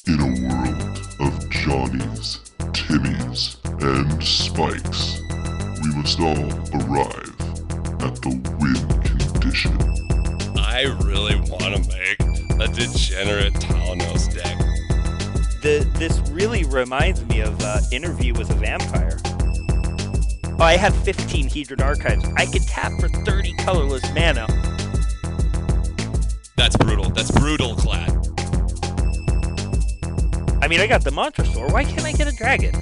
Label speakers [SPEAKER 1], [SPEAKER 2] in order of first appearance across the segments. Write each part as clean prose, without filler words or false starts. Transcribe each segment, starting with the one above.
[SPEAKER 1] In a world of Johnnies, Timmies, and Spikes, we must all arrive at the win condition.
[SPEAKER 2] I really want to make a degenerate Talnos deck.
[SPEAKER 3] This really reminds me of Interview with a Vampire. Oh, I have 15 Hedron Archives. I can tap for 30 colorless mana.
[SPEAKER 2] That's brutal. That's Brudiclad.
[SPEAKER 3] I mean, I got the Mantra Sword. Why can't I get a dragon?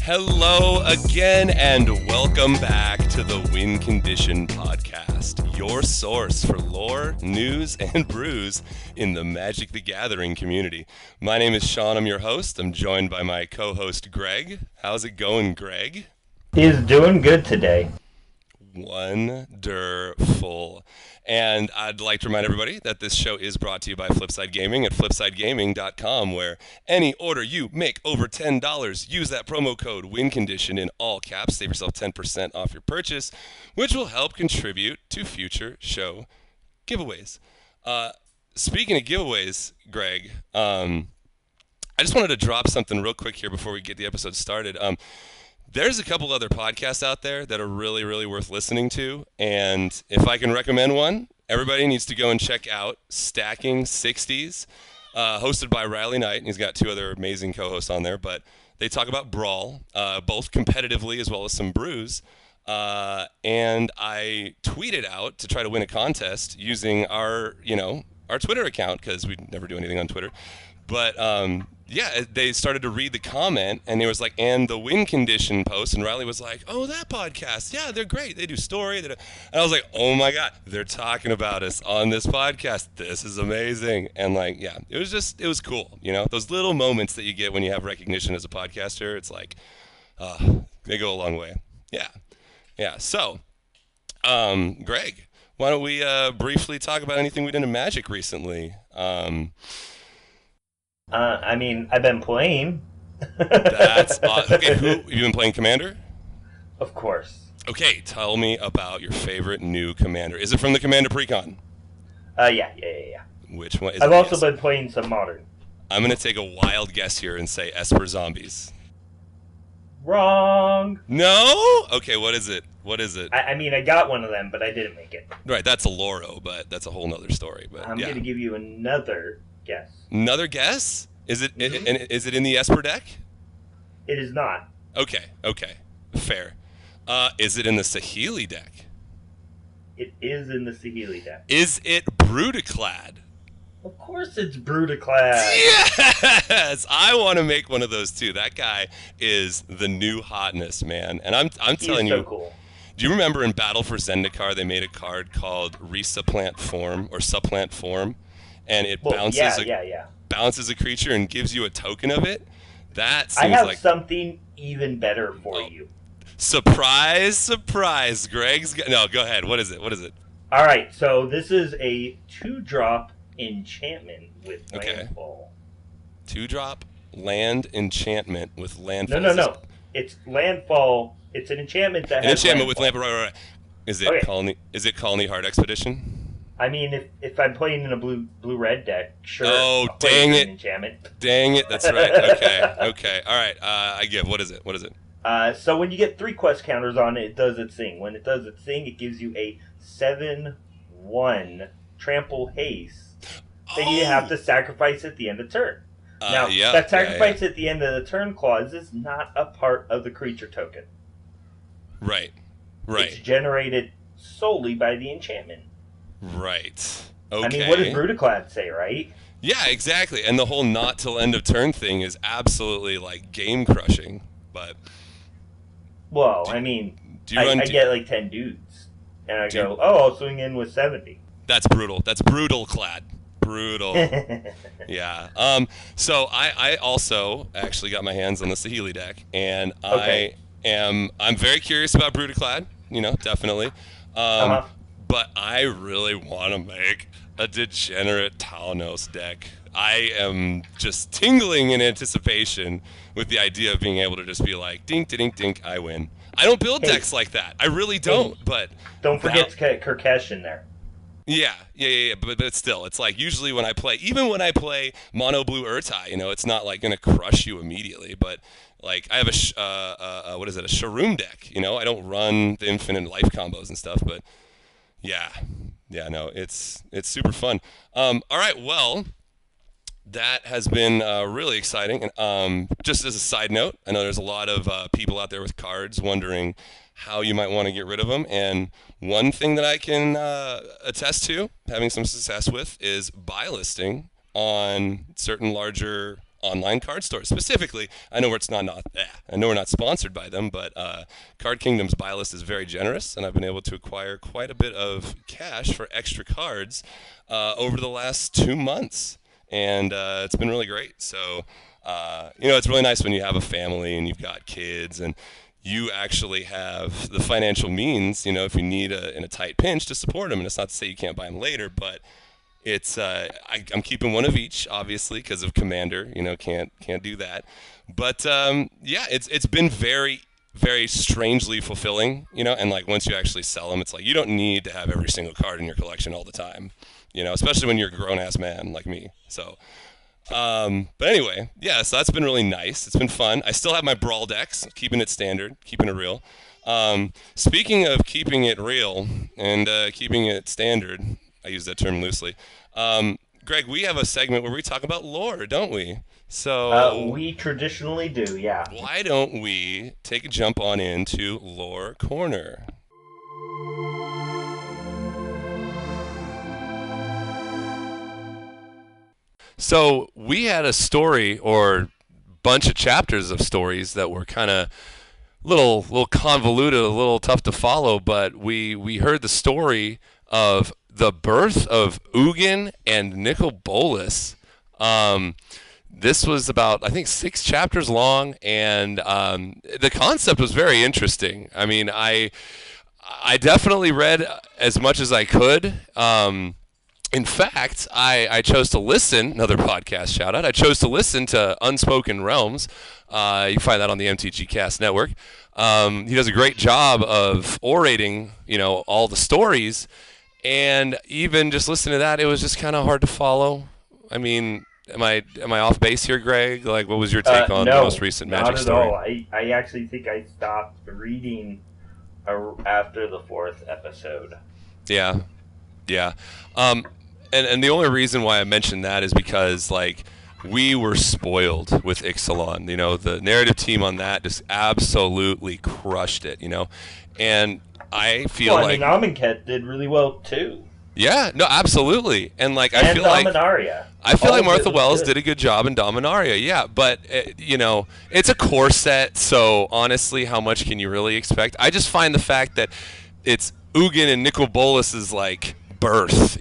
[SPEAKER 2] Hello again, and welcome back to the Win Condition Podcast, your source for lore, news, and brews in the Magic the Gathering community. My name is Sean. I'm your host. I'm joined by my co-host, Greg. How's it going, Greg?
[SPEAKER 3] He's doing good today.
[SPEAKER 2] Wonderful. And I'd like to remind everybody that this show is brought to you by Flipside Gaming at flipsidegaming.com, where any order you make over $10, use that promo code WINCONDITION in all caps, save yourself 10% off your purchase, which will help contribute to future show giveaways. Speaking of giveaways, Greg, I just wanted to drop something real quick here before we get the episode started. There's a couple other podcasts out there that are really, really worth listening to, and if I can recommend one, everybody needs to go and check out Stacking 60s, hosted by Riley Knight. He's got two other amazing co-hosts on there, but they talk about Brawl, both competitively as well as some brews, and I tweeted out to try to win a contest using our Twitter account, because we never do anything on Twitter, but yeah, they started to read the comment, and it was like, and the win condition post, and Riley was like, oh, that podcast, yeah, they're great. They do story. And I was like, oh my God, they're talking about us on this podcast. This is amazing. And like, yeah, it was cool. You know, those little moments that you get when you have recognition as a podcaster, it's like, they go a long way. Yeah. Yeah. So, Greg, why don't we briefly talk about anything we did in Magic recently?
[SPEAKER 3] I mean, I've been playing.
[SPEAKER 2] That's okay. Who have you been playing? Commander?
[SPEAKER 3] Of course.
[SPEAKER 2] Okay, tell me about your favorite new commander. Is it from the Commander Precon?
[SPEAKER 3] Yeah.
[SPEAKER 2] Which one?
[SPEAKER 3] I've also been playing some Modern.
[SPEAKER 2] I'm gonna take a wild guess here and say Esper Zombies.
[SPEAKER 3] Wrong.
[SPEAKER 2] No? Okay, what is it?
[SPEAKER 3] I mean, I got one of them, but I didn't make it.
[SPEAKER 2] Right, that's a Loro, but that's a whole nother story. But
[SPEAKER 3] I'm gonna give you another guess.
[SPEAKER 2] Another guess? Is it?
[SPEAKER 3] Mm-hmm.
[SPEAKER 2] Is it in the Esper deck?
[SPEAKER 3] It is not.
[SPEAKER 2] Okay, fair. Is it in the Saheeli deck?
[SPEAKER 3] It is in the Saheeli deck.
[SPEAKER 2] Is it Brudiclad?
[SPEAKER 3] Of course it's Brudiclad.
[SPEAKER 2] Yes! I want to make one of those too. That guy is the new hotness, man. And I'm telling you.
[SPEAKER 3] He's so cool.
[SPEAKER 2] Do you remember in Battle for Zendikar they made a card called Resupplant Form or Supplant Form? And it bounces a creature and gives you a token of it? That seems
[SPEAKER 3] I have
[SPEAKER 2] like
[SPEAKER 3] something even better for you.
[SPEAKER 2] Surprise, Greg's no, go ahead. What is it?
[SPEAKER 3] Alright, so this is a 2-drop enchantment with landfall.
[SPEAKER 2] 2-drop land enchantment with landfall.
[SPEAKER 3] No. It's landfall. It's an enchantment that has
[SPEAKER 2] enchantment
[SPEAKER 3] landfall.
[SPEAKER 2] with landfall. Right. Is it Colony Heart Expedition?
[SPEAKER 3] I mean, if I'm playing in a blue-red deck, sure.
[SPEAKER 2] Oh, dang it.
[SPEAKER 3] Enchantment.
[SPEAKER 2] Dang it, that's right. Okay. All right, I give. What is it?
[SPEAKER 3] So when you get 3 quest counters on it, it does its thing. When it does its thing, it gives you a 7/1 trample haste that you have to sacrifice at the end of turn. Now, that sacrifice at the end of the turn clause is not a part of the creature token.
[SPEAKER 2] Right.
[SPEAKER 3] It's generated solely by the enchantment.
[SPEAKER 2] Right. Okay.
[SPEAKER 3] I mean, what does Brudiclad say, right?
[SPEAKER 2] Yeah, exactly. And the whole not till end of turn thing is absolutely like game crushing. But
[SPEAKER 3] I get like 10 dudes, and I go, I'll swing in with 70.
[SPEAKER 2] That's brutal. That's Brudiclad. Brutal. Yeah. So I also actually got my hands on the Saheeli deck, and I'm very curious about Brudiclad. Definitely. But I really want to make a degenerate Talnos deck. I am just tingling in anticipation with the idea of being able to just be like, dink, dink, dink, I win. I don't build decks like that. I really don't. But
[SPEAKER 4] don't forget Kirkesh in there.
[SPEAKER 2] Yeah. But still, it's like usually when I play, even when I play mono blue Urtai, it's not like going to crush you immediately. But like I have a Sharoom deck. I don't run the infinite life combos and stuff. But yeah, no, it's super fun. All right, well. That has been really exciting. Just as a side note, I know there's a lot of people out there with cards wondering how you might want to get rid of them. And one thing that I can attest to having some success with is buy listing on certain larger online card stores. Specifically, I know we're not sponsored by them, but Card Kingdom's buy list is very generous, and I've been able to acquire quite a bit of cash for extra cards over the last 2 months. And it's been really great. So, it's really nice when you have a family and you've got kids and you actually have the financial means, if you need in a tight pinch to support them. And it's not to say you can't buy them later, but it's I'm keeping one of each, obviously, because of Commander. Can't do that. But it's been very, very strangely fulfilling. And like once you actually sell them, it's like you don't need to have every single card in your collection all the time. Especially when you're a grown-ass man like me. So, but anyway, so that's been really nice. It's been fun. I still have my Brawl decks, keeping it standard, keeping it real. Speaking of keeping it real and keeping it standard, I use that term loosely. Greg, we have a segment where we talk about lore, don't we? So
[SPEAKER 4] we traditionally do, yeah.
[SPEAKER 2] Why don't we take a jump on into Lore Corner? So we had a story or bunch of chapters of stories that were kind of little convoluted, a little tough to follow, but we heard the story of the birth of Ugin and Nicol Bolas. This was about, I think, 6 chapters long, and the concept was very interesting. I mean, I definitely read as much as I could. In fact, I chose to listen, another podcast shout out, I chose to listen to Unspoken Realms. You can find that on the MTG Cast Network. He does a great job of orating, all the stories. And even just listening to that, it was just kind of hard to follow. I mean, am I off base here, Greg? Like, what was your take on the most recent Magic story?
[SPEAKER 4] No, not at all. I actually think I stopped reading after the 4th episode.
[SPEAKER 2] Yeah. And the only reason why I mentioned that is because, like, we were spoiled with Ixalan. The narrative team on that just absolutely crushed it, And I feel like
[SPEAKER 4] Amonkhet did really well, too.
[SPEAKER 2] Yeah, no, absolutely. And, like, I feel like Martha Wells did a good job in Dominaria, yeah. But, it's a core set, so honestly, how much can you really expect? I just find the fact that it's Ugin and Nicol Bolas's, like, birth,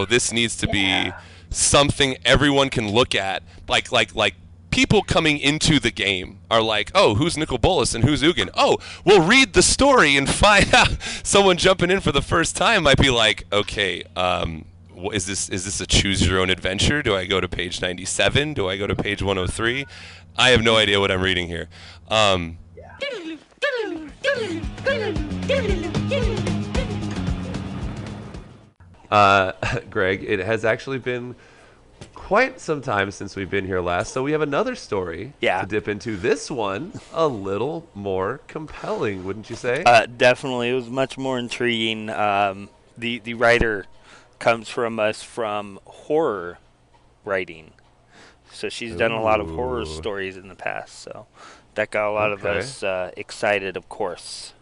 [SPEAKER 2] this needs to be something everyone can look at, like people coming into the game are like, oh, who's Nicol Bolas and who's Ugin? Oh, we'll read the story and find out. Someone jumping in for the first time might be like, okay, is this a choose your own adventure? Do I go to page 97? Do I go to page 103? I have no idea what I'm reading here. Greg, it has actually been quite some time since we've been here last, so we have another story to dip into. This one a little more compelling, wouldn't you say?
[SPEAKER 3] Definitely. It was much more intriguing. The writer comes from horror writing, so she's done a lot of horror stories in the past, so that got a lot of us excited, of course.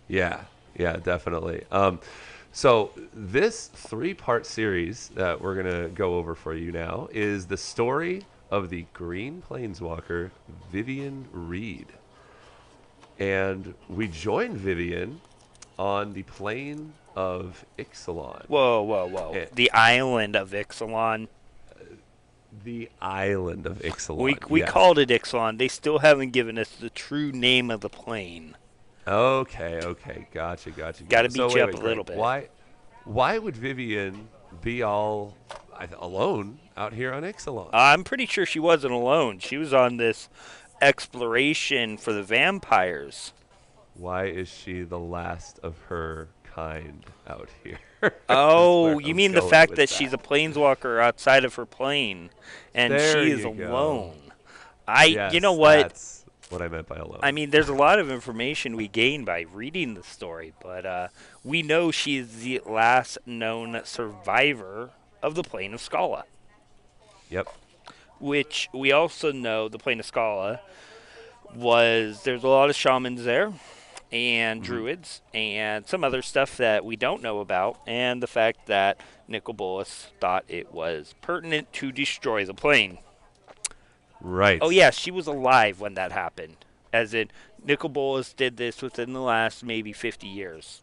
[SPEAKER 2] Yeah, definitely. So this 3-part series that we're going to go over for you now is the story of the Green Planeswalker, Vivian Reid. And we join Vivien on the plane of Ixalan.
[SPEAKER 3] Whoa. The island of Ixalan.
[SPEAKER 2] The island of Ixalan.
[SPEAKER 3] We called it Ixalan. They still haven't given us the true name of the plane.
[SPEAKER 2] Okay. Gotcha.
[SPEAKER 3] Got to beat you up a little bit.
[SPEAKER 2] Why would Vivien be all alone out here on Ixalan?
[SPEAKER 3] I'm pretty sure she wasn't alone. She was on this exploration for the vampires.
[SPEAKER 5] Why is she the last of her kind out here?
[SPEAKER 3] Oh, you mean the fact that she's a planeswalker outside of her plane, and
[SPEAKER 5] there
[SPEAKER 3] she is
[SPEAKER 5] you
[SPEAKER 3] alone?
[SPEAKER 5] Go.
[SPEAKER 3] You know
[SPEAKER 5] Yes,
[SPEAKER 3] what?
[SPEAKER 5] that's what I meant by alone.
[SPEAKER 3] I mean, there's a lot of information we gain by reading the story, but we know she is the last known survivor of the plane of Scala.
[SPEAKER 5] Yep.
[SPEAKER 3] Which we also know the plane of Scala there's a lot of shamans there, and druids, and some other stuff that we don't know about, and the fact that Nicol Bolas thought it was pertinent to destroy the plane.
[SPEAKER 5] Right.
[SPEAKER 3] Oh, yeah, she was alive when that happened. As in, Nicol Bolas did this within the last maybe 50 years.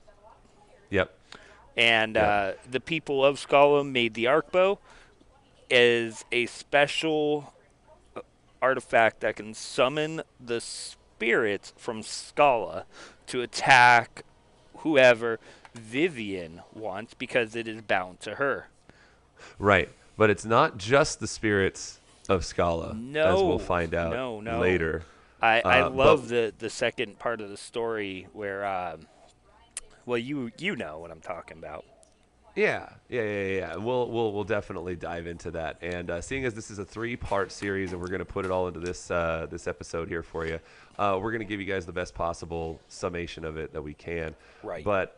[SPEAKER 5] Yep.
[SPEAKER 3] And the people of Scala made the Arcbow as a special artifact that can summon the spirits from Scala to attack whoever Vivien wants because it is bound to her.
[SPEAKER 5] Right. But it's not just the spirits of Scala,
[SPEAKER 3] No.
[SPEAKER 5] as we'll find out later.
[SPEAKER 3] I love the second part of the story where, well, you know what I'm talking about.
[SPEAKER 5] Yeah. We'll definitely dive into that. And seeing as this is a 3-part series, and we're going to put it all into this episode here for you, we're going to give you guys the best possible summation of it that we can.
[SPEAKER 3] Right.
[SPEAKER 5] But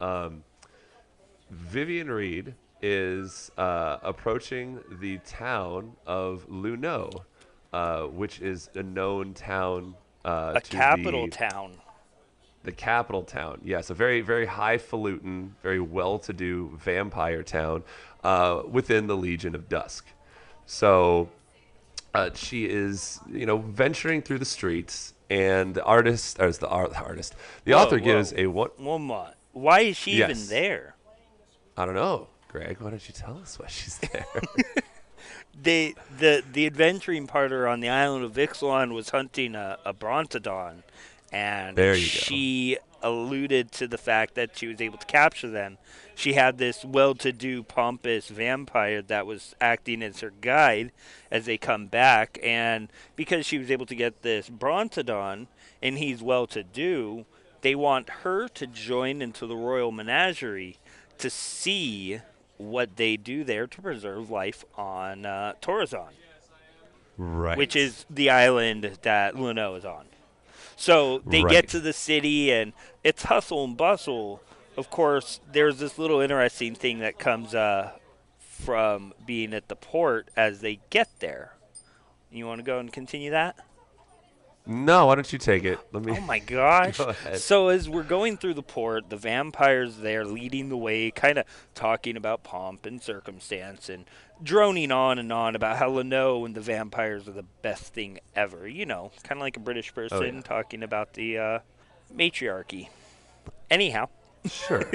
[SPEAKER 5] Vivian Reid is approaching the town of Luneau, which is a known town.
[SPEAKER 3] A capital town.
[SPEAKER 5] The capital town, yes, a very, very highfalutin, very well-to-do vampire town within the Legion of Dusk. So she is, venturing through the streets, and the author gives a what?
[SPEAKER 3] One month. Why is she even there?
[SPEAKER 5] I don't know, Greg. Why don't you tell us why she's there?
[SPEAKER 3] The adventuring parter on the island of Ixalan was hunting a Brontodon. And she alluded to the fact that she was able to capture them. She had this well-to-do, pompous vampire that was acting as her guide as they come back. And because she was able to get this Brontodon, and he's well-to-do, they want her to join into the royal menagerie to see what they do there to preserve life on Torozon.
[SPEAKER 5] Right.
[SPEAKER 3] Which is the island that Luneau is on. So they get to the city, and it's hustle and bustle. Of course, there's this little interesting thing that comes from being at the port as they get there. You want to go and continue that?
[SPEAKER 5] No, why don't you take it?
[SPEAKER 3] Oh, my gosh.
[SPEAKER 5] Go ahead.
[SPEAKER 3] So as we're going through the port, the vampire's there leading the way, kind of talking about pomp and circumstance and droning on and on about how Luneau and the vampires are the best thing ever. Kind of like a British person talking about the matriarchy. Anyhow.
[SPEAKER 5] Sure.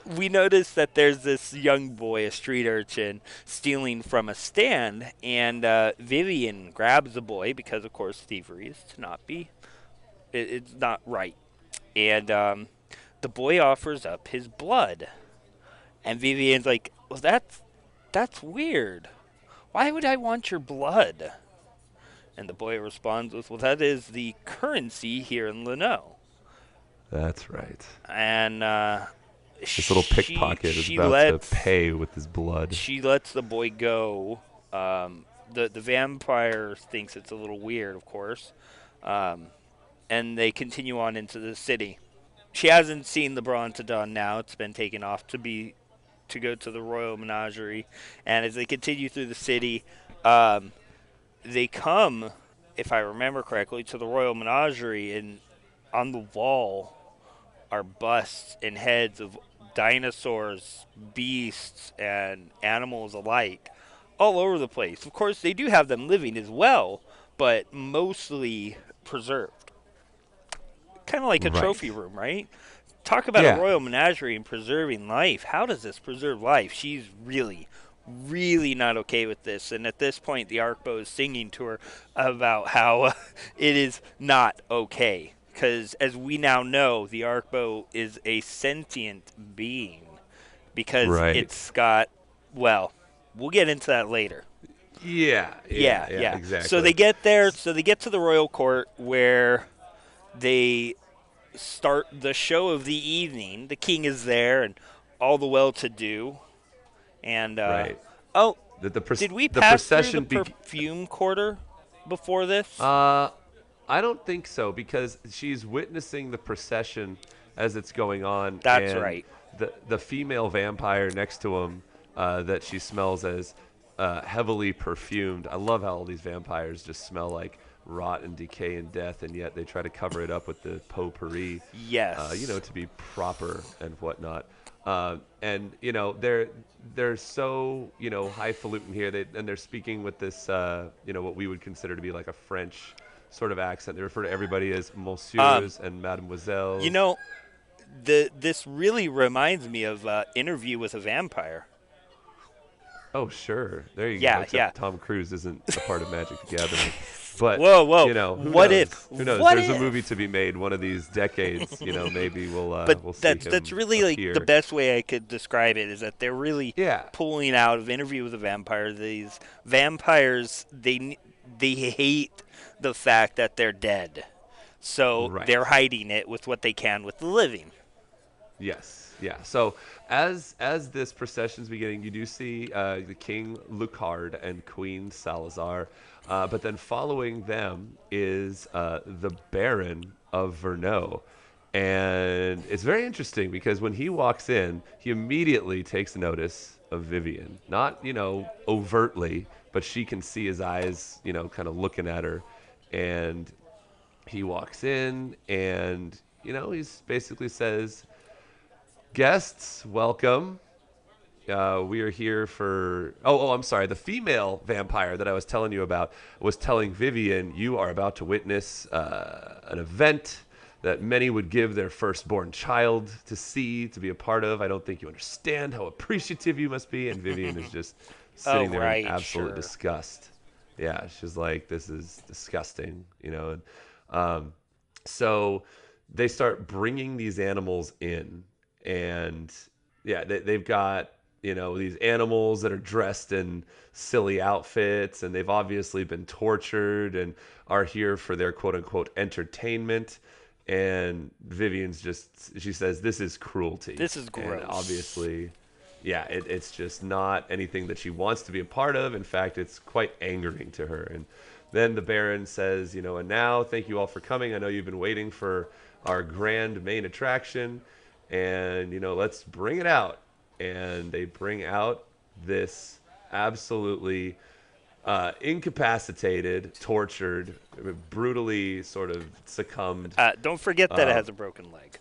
[SPEAKER 3] We notice that there's this young boy, a street urchin, stealing from a stand, and Vivien grabs the boy because, of course, thievery is to not be. It's not right. And the boy offers up his blood. And Vivien's like, well, that's weird. Why would I want your blood? And the boy responds with, well, that is the currency here in Luneau.
[SPEAKER 5] That's right.
[SPEAKER 3] And
[SPEAKER 5] this little pickpocket is about to pay with his blood.
[SPEAKER 3] She lets the boy go. The vampire thinks it's a little weird, of course. And they continue on into the city. She hasn't seen the Brontodon now. It's been taken off to go to the royal menagerie. And as they continue through the city, they come, if I remember correctly, to the royal menagerie, and on the wall are busts and heads of dinosaurs, beasts, and animals alike all over the place. Of course, they do have them living as well, but mostly preserved. Kind of like a trophy room, right? Talk about a royal menagerie and preserving life. How does this preserve life? She's really, really not okay with this. And at this point, the Arcbow is singing to her about how it is not okay. Because as we now know, the Arcbow is a sentient being. Because it's got, well, we'll get into that later.
[SPEAKER 5] Yeah, exactly.
[SPEAKER 3] So they get there. So they get to the royal court where they start the show of the evening. The king is there and all the well-to-do. And,
[SPEAKER 5] Right.
[SPEAKER 3] oh,
[SPEAKER 5] The
[SPEAKER 3] did we
[SPEAKER 5] the
[SPEAKER 3] pass through
[SPEAKER 5] procession
[SPEAKER 3] the perfume quarter before this?
[SPEAKER 5] I don't think so, because she's witnessing the procession as it's going on.
[SPEAKER 3] That's
[SPEAKER 5] and
[SPEAKER 3] right.
[SPEAKER 5] The female vampire next to him that she smells as heavily perfumed. I love how all these vampires just smell like rot and decay and death, and yet they try to cover it up with the potpourri.
[SPEAKER 3] Yes.
[SPEAKER 5] To be proper and whatnot. And they're so highfalutin here. And they're speaking with this what we would consider to be like a French sort of accent. They refer to everybody as messieurs and mademoiselles.
[SPEAKER 3] This really reminds me of Interview with a Vampire.
[SPEAKER 5] Oh, sure. There you
[SPEAKER 3] Yeah,
[SPEAKER 5] go. Except
[SPEAKER 3] yeah.
[SPEAKER 5] Tom Cruise isn't a part of Magic the Gathering. But,
[SPEAKER 3] Whoa.
[SPEAKER 5] who
[SPEAKER 3] What
[SPEAKER 5] knows?
[SPEAKER 3] if?
[SPEAKER 5] Who knows?
[SPEAKER 3] What
[SPEAKER 5] There's
[SPEAKER 3] if?
[SPEAKER 5] a movie to be made one of these decades. Maybe we'll
[SPEAKER 3] But
[SPEAKER 5] we'll see
[SPEAKER 3] that's
[SPEAKER 5] him
[SPEAKER 3] really
[SPEAKER 5] appear.
[SPEAKER 3] like the best way I could describe it is that they're really
[SPEAKER 5] Yeah.
[SPEAKER 3] pulling out of Interview with a Vampire. These vampires, they hate the fact that they're dead, so
[SPEAKER 5] Right.
[SPEAKER 3] they're hiding it with what they can with the living.
[SPEAKER 5] Yes, yeah. So as this procession's beginning, you do see the King Lucard and Queen Salazar, but then following them is the Baron of Verneau. And it's very interesting because when he walks in, he immediately takes notice of Vivien. Not, overtly, but she can see his eyes, kind of looking at her. And he walks in and, he's basically says, "Guests, welcome. We are here for..." I'm sorry. The female vampire that I was telling you about was telling Vivien, "You are about to witness an event that many would give their firstborn child to see, to be a part of. I don't think you understand how appreciative you must be." And Vivien is just sitting there in absolute disgust. Yeah, she's like, "This is disgusting," And so they start bringing these animals in. And yeah, they've got, these animals that are dressed in silly outfits, and they've obviously been tortured and are here for their quote unquote entertainment. And Vivien's she says, "This is cruelty.
[SPEAKER 3] This is gross."
[SPEAKER 5] And obviously, yeah, it's just not anything that she wants to be a part of. In fact, it's quite angering to her. And then the Baron says, "And now, thank you all for coming. I know you've been waiting for our grand main attraction. And, let's bring it out." And they bring out this absolutely incapacitated, tortured, brutally sort of succumbed.
[SPEAKER 3] Don't forget that it has a broken leg.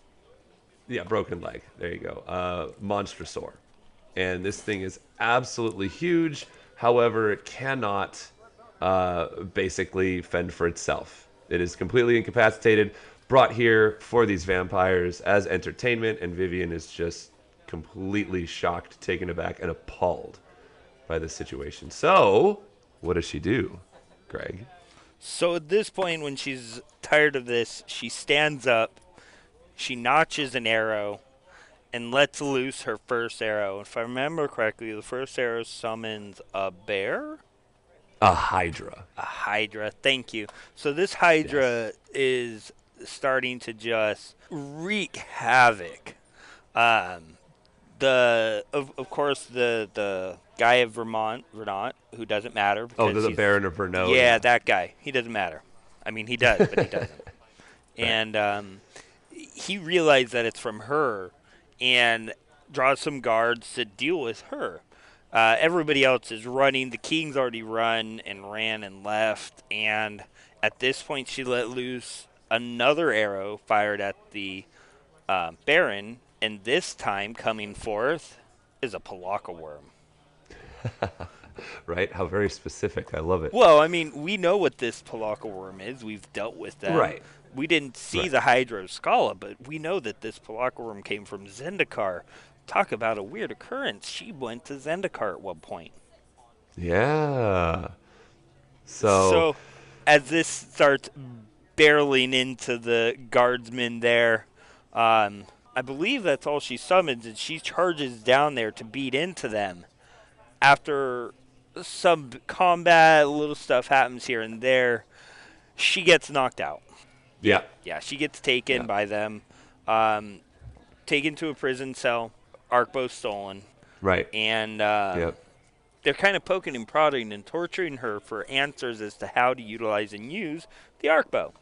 [SPEAKER 5] Yeah, broken leg. There you go. Monstrosaur. And this thing is absolutely huge. However, it cannot basically fend for itself. It is completely incapacitated, brought here for these vampires as entertainment, and Vivien is just completely shocked, taken aback, and appalled by this situation. So, what does she do, Greg?
[SPEAKER 3] So at this point, when she's tired of this, she stands up, she notches an arrow, and lets loose her first arrow. If I remember correctly, the first arrow summons a bear?
[SPEAKER 5] A hydra.
[SPEAKER 3] A hydra, thank you. So this hydra is starting to just wreak havoc. Of course, the guy of Vermont, who doesn't matter.
[SPEAKER 5] The Baron of Verneau.
[SPEAKER 3] Yeah, that guy. He doesn't matter. I mean, he does, but he doesn't. Right. And he realized that it's from her and draws some guards to deal with her. Everybody else is running. The king's already run and ran and left. And at this point, she let loose another arrow fired at the Baron. And this time, coming forth, is a Palaka worm.
[SPEAKER 5] Right? How very specific. I love it.
[SPEAKER 3] Well, I mean, we know what this Palaka worm is. We've dealt with that.
[SPEAKER 5] Right.
[SPEAKER 3] We didn't see the Hydroscala, but we know that this Palaka worm came from Zendikar. Talk about a weird occurrence. She went to Zendikar at one point.
[SPEAKER 5] Yeah. So
[SPEAKER 3] as this starts barreling into the guardsmen there, I believe that's all she summons, and she charges down there to beat into them. After some combat, little stuff happens here and there, she gets knocked out. Yeah, she gets taken
[SPEAKER 5] Yeah.
[SPEAKER 3] by them, taken to a prison cell, arc bow stolen,
[SPEAKER 5] Right.
[SPEAKER 3] and
[SPEAKER 5] Yep.
[SPEAKER 3] they're kind of poking and prodding and torturing her for answers as to how to utilize and use the arc bow.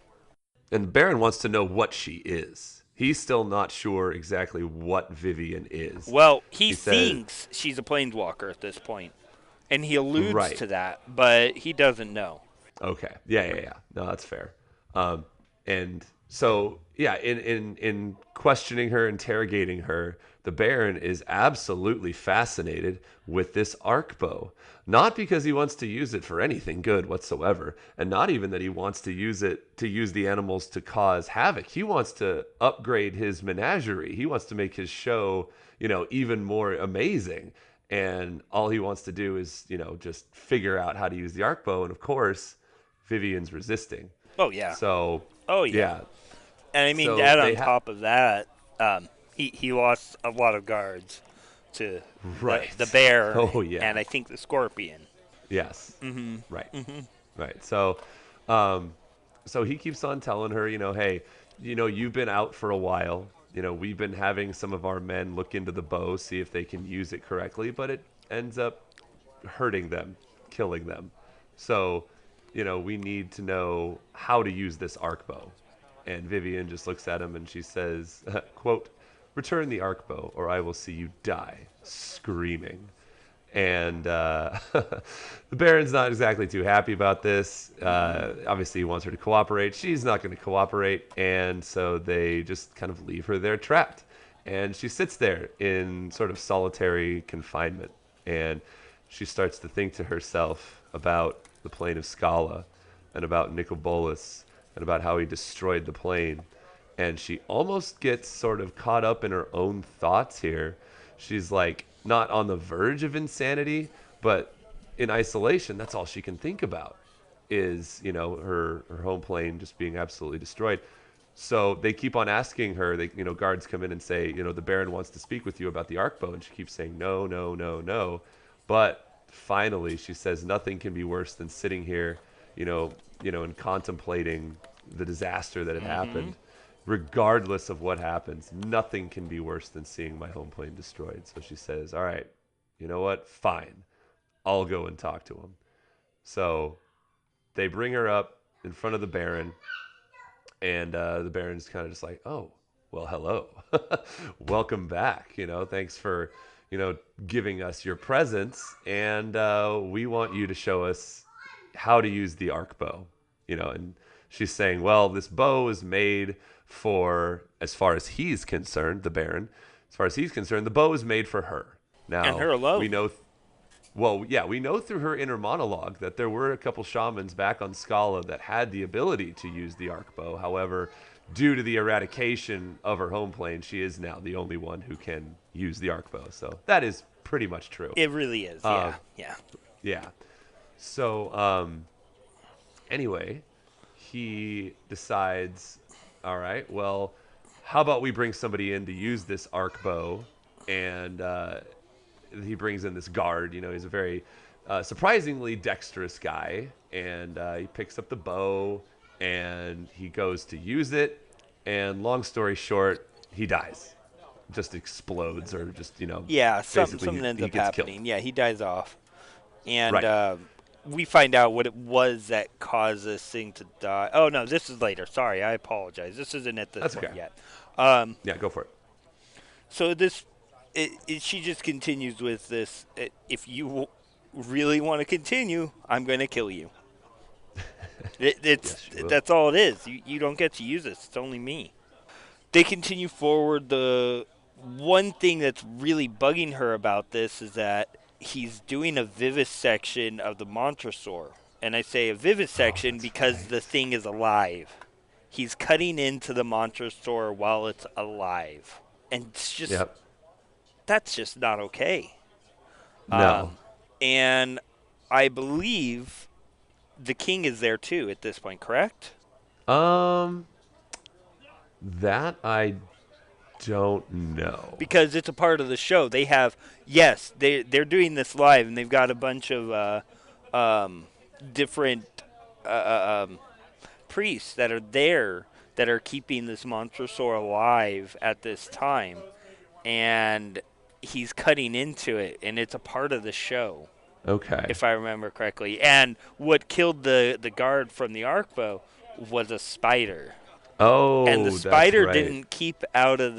[SPEAKER 5] And the Baron wants to know what she is. He's still not sure exactly what Vivien is.
[SPEAKER 3] Well, he
[SPEAKER 5] says-
[SPEAKER 3] thinks she's a planeswalker at this point, and he alludes
[SPEAKER 5] Right.
[SPEAKER 3] to that, but he doesn't know.
[SPEAKER 5] Okay. Yeah. No, that's fair. And so, yeah, in questioning her, interrogating her, the Baron is absolutely fascinated with this arc bow. Not because he wants to use it for anything good whatsoever, and not even that he wants to use it to use the animals to cause havoc. He wants to upgrade his menagerie. He wants to make his show, even more amazing. And all he wants to do is, just figure out how to use the arc bow. And of course, Vivian's resisting.
[SPEAKER 3] Oh, yeah.
[SPEAKER 5] So,
[SPEAKER 3] Oh, yeah. And I mean,
[SPEAKER 5] So
[SPEAKER 3] that
[SPEAKER 5] they
[SPEAKER 3] on top of that, he lost a lot of guards to
[SPEAKER 5] Right.
[SPEAKER 3] the bear
[SPEAKER 5] Oh, yeah.
[SPEAKER 3] and I think the scorpion.
[SPEAKER 5] Yes.
[SPEAKER 3] Mm-hmm.
[SPEAKER 5] Right. Right. So he keeps on telling her, hey, you've been out for a while. We've been having some of our men look into the bow, see if they can use it correctly, but it ends up hurting them, killing them. So, we need to know how to use this arc bow. And Vivien just looks at him and she says, quote, "Return the arc bow or I will see you die screaming." And the Baron's not exactly too happy about this. Obviously, he wants her to cooperate. She's not going to cooperate. And so they just kind of leave her there trapped. And she sits there in sort of solitary confinement. And she starts to think to herself about the plane of Scala and about Nicobolus and about how he destroyed the plane. And she almost gets sort of caught up in her own thoughts here. She's like, not on the verge of insanity, but in isolation, that's all she can think about is, her home plane just being absolutely destroyed. So they keep on asking her, guards come in and say, the Baron wants to speak with you about the arc bow. And she keeps saying, no, no, no, no. But finally she says, nothing can be worse than sitting here, and contemplating the disaster that had happened. Regardless of what happens, nothing can be worse than seeing my home plane destroyed. So she says, all right, you know what? Fine. I'll go and talk to him. So they bring her up in front of the Baron, and the Baron's kind of just like, oh, well, hello. Welcome back. Thanks for, giving us your presence, and we want you to show us how to use the arc bow. And she's saying, well, this bow is made for, as far as he's concerned, the Baron, as far as he's concerned, the bow is made for her. Now,
[SPEAKER 3] And her alone.
[SPEAKER 5] We know, we know through her inner monologue that there were a couple shamans back on Scala that had the ability to use the arc bow. However, due to the eradication of her home plane, she is now the only one who can use the arc bow. So that is pretty much true.
[SPEAKER 3] It really is, yeah.
[SPEAKER 5] Yeah. So, anyway, he decides, all right, well, how about we bring somebody in to use this arc bow? And he brings in this guard. He's a very surprisingly dexterous guy. And he picks up the bow and he goes to use it. And long story short, he dies. Just explodes or just,
[SPEAKER 3] Yeah,
[SPEAKER 5] basically
[SPEAKER 3] something ends
[SPEAKER 5] he
[SPEAKER 3] up
[SPEAKER 5] gets killed.
[SPEAKER 3] happening. Yeah, he dies off. And
[SPEAKER 5] Right.
[SPEAKER 3] We find out what it was that caused this thing to die. Oh, no, this is later. Sorry, I apologize. This isn't at this
[SPEAKER 5] That's
[SPEAKER 3] point
[SPEAKER 5] okay.
[SPEAKER 3] yet.
[SPEAKER 5] Yeah, go for it.
[SPEAKER 3] So she just continues with this. If you really want to continue, I'm going to kill you.
[SPEAKER 5] Yes, she will.
[SPEAKER 3] That's all it is. You don't get to use this. It's only me. They continue forward. The one thing that's really bugging her about this is that he's doing a vivisection of the Montresor. And I say a vivisection because the thing is alive. He's cutting into the Montresor while it's alive. And it's just, that's just not okay.
[SPEAKER 5] No.
[SPEAKER 3] And I believe the king is there too at this point, correct?
[SPEAKER 5] That I don't know.
[SPEAKER 3] Because it's a part of the show. They have, yes, they're doing this live, and they've got a bunch of different priests that are there that are keeping this Montresor alive at this time, and he's cutting into it, and it's a part of the show,
[SPEAKER 5] Okay.
[SPEAKER 3] if I remember correctly. And what killed the guard from the Arkbow was a spider.
[SPEAKER 5] Oh,
[SPEAKER 3] And the
[SPEAKER 5] that's
[SPEAKER 3] spider
[SPEAKER 5] right.
[SPEAKER 3] didn't keep out of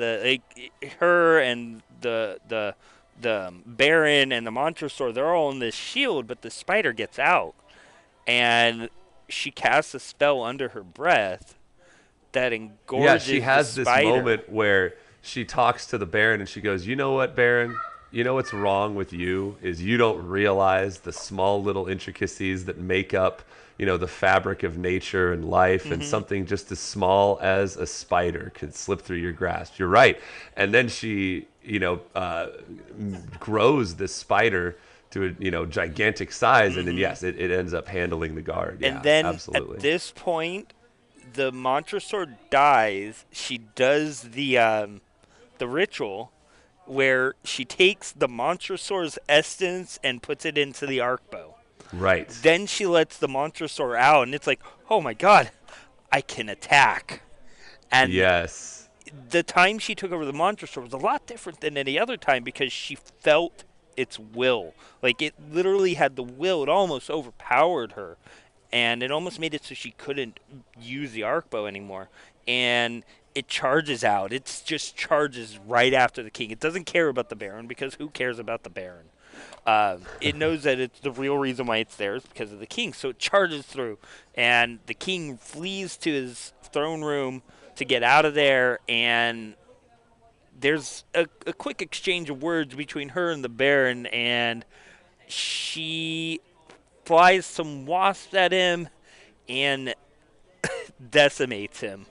[SPEAKER 3] her and the Baron and the Montresor. They're all in this shield, but the spider gets out, and she casts a spell under her breath that engorges
[SPEAKER 5] Yeah, she has
[SPEAKER 3] the
[SPEAKER 5] this
[SPEAKER 3] spider.
[SPEAKER 5] moment where she talks to the Baron and she goes, "You know what, Baron? You know what's wrong with you is you don't realize the small little intricacies that make up, the fabric of nature and life, and something just as small as a spider could slip through your grasp. You're right." And then she, grows this spider to a gigantic size, and then yes, it ends up handling the guard. Yeah,
[SPEAKER 3] And then
[SPEAKER 5] absolutely.
[SPEAKER 3] at this point, the Montresor dies. She does the ritual where she takes the Montresor's essence and puts it into the Arkbow.
[SPEAKER 5] Right.
[SPEAKER 3] Then she lets the Montresor out, and it's like, oh my god, I can attack. And
[SPEAKER 5] Yes.
[SPEAKER 3] the time she took over the Montresor was a lot different than any other time because she felt its will. Like, it literally had the will. It almost overpowered her. And it almost made it so she couldn't use the Arkbow anymore. And it charges out. It just charges right after the king. It doesn't care about the Baron, because who cares about the Baron? It knows that it's the real reason why it's there is because of the king. So it charges through. And the king flees to his throne room to get out of there. And there's a quick exchange of words between her and the Baron. And she flies some wasps at him and decimates him,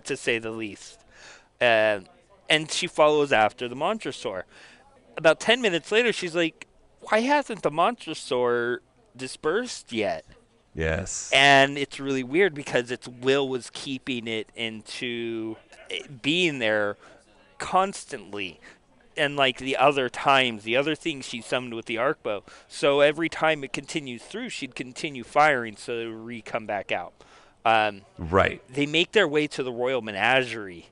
[SPEAKER 3] to say the least. And she follows after the Montresor. About 10 minutes later, she's like, why hasn't the Montresor dispersed yet?
[SPEAKER 5] Yes.
[SPEAKER 3] And it's really weird because its will was keeping it into being there constantly. And like the other times, the other things she summoned with the Arkbow. So every time it continues through, she'd continue firing so it would come back out.
[SPEAKER 5] Right.
[SPEAKER 3] They make their way to the Royal Menagerie,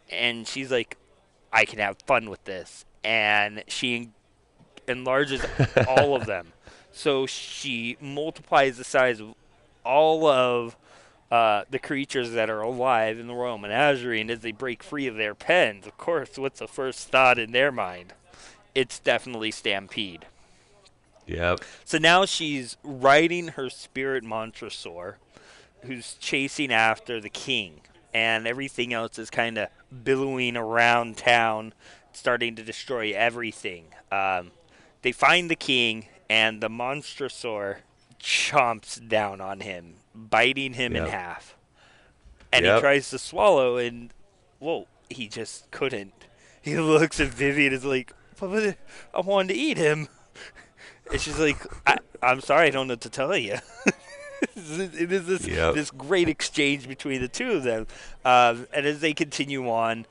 [SPEAKER 3] and she's like, I can have fun with this. And she enlarges all of them. So she multiplies the size of all of the creatures that are alive in the Royal Menagerie, and as they break free of their pens, of course, what's the first thought in their mind? It's definitely Stampede.
[SPEAKER 5] Yep.
[SPEAKER 3] So now she's riding her spirit Montresor, who's chasing after the king, and everything else is kind of billowing around town, starting to destroy everything. They find the king, and the Montresor chomps down on him, biting him in half. And he tries to swallow, and, whoa, he just couldn't. He looks at Vivien and is like, but I wanted to eat him. And she's like, I'm sorry, I don't know what to tell you. It is this great exchange between the two of them. And as they continue on,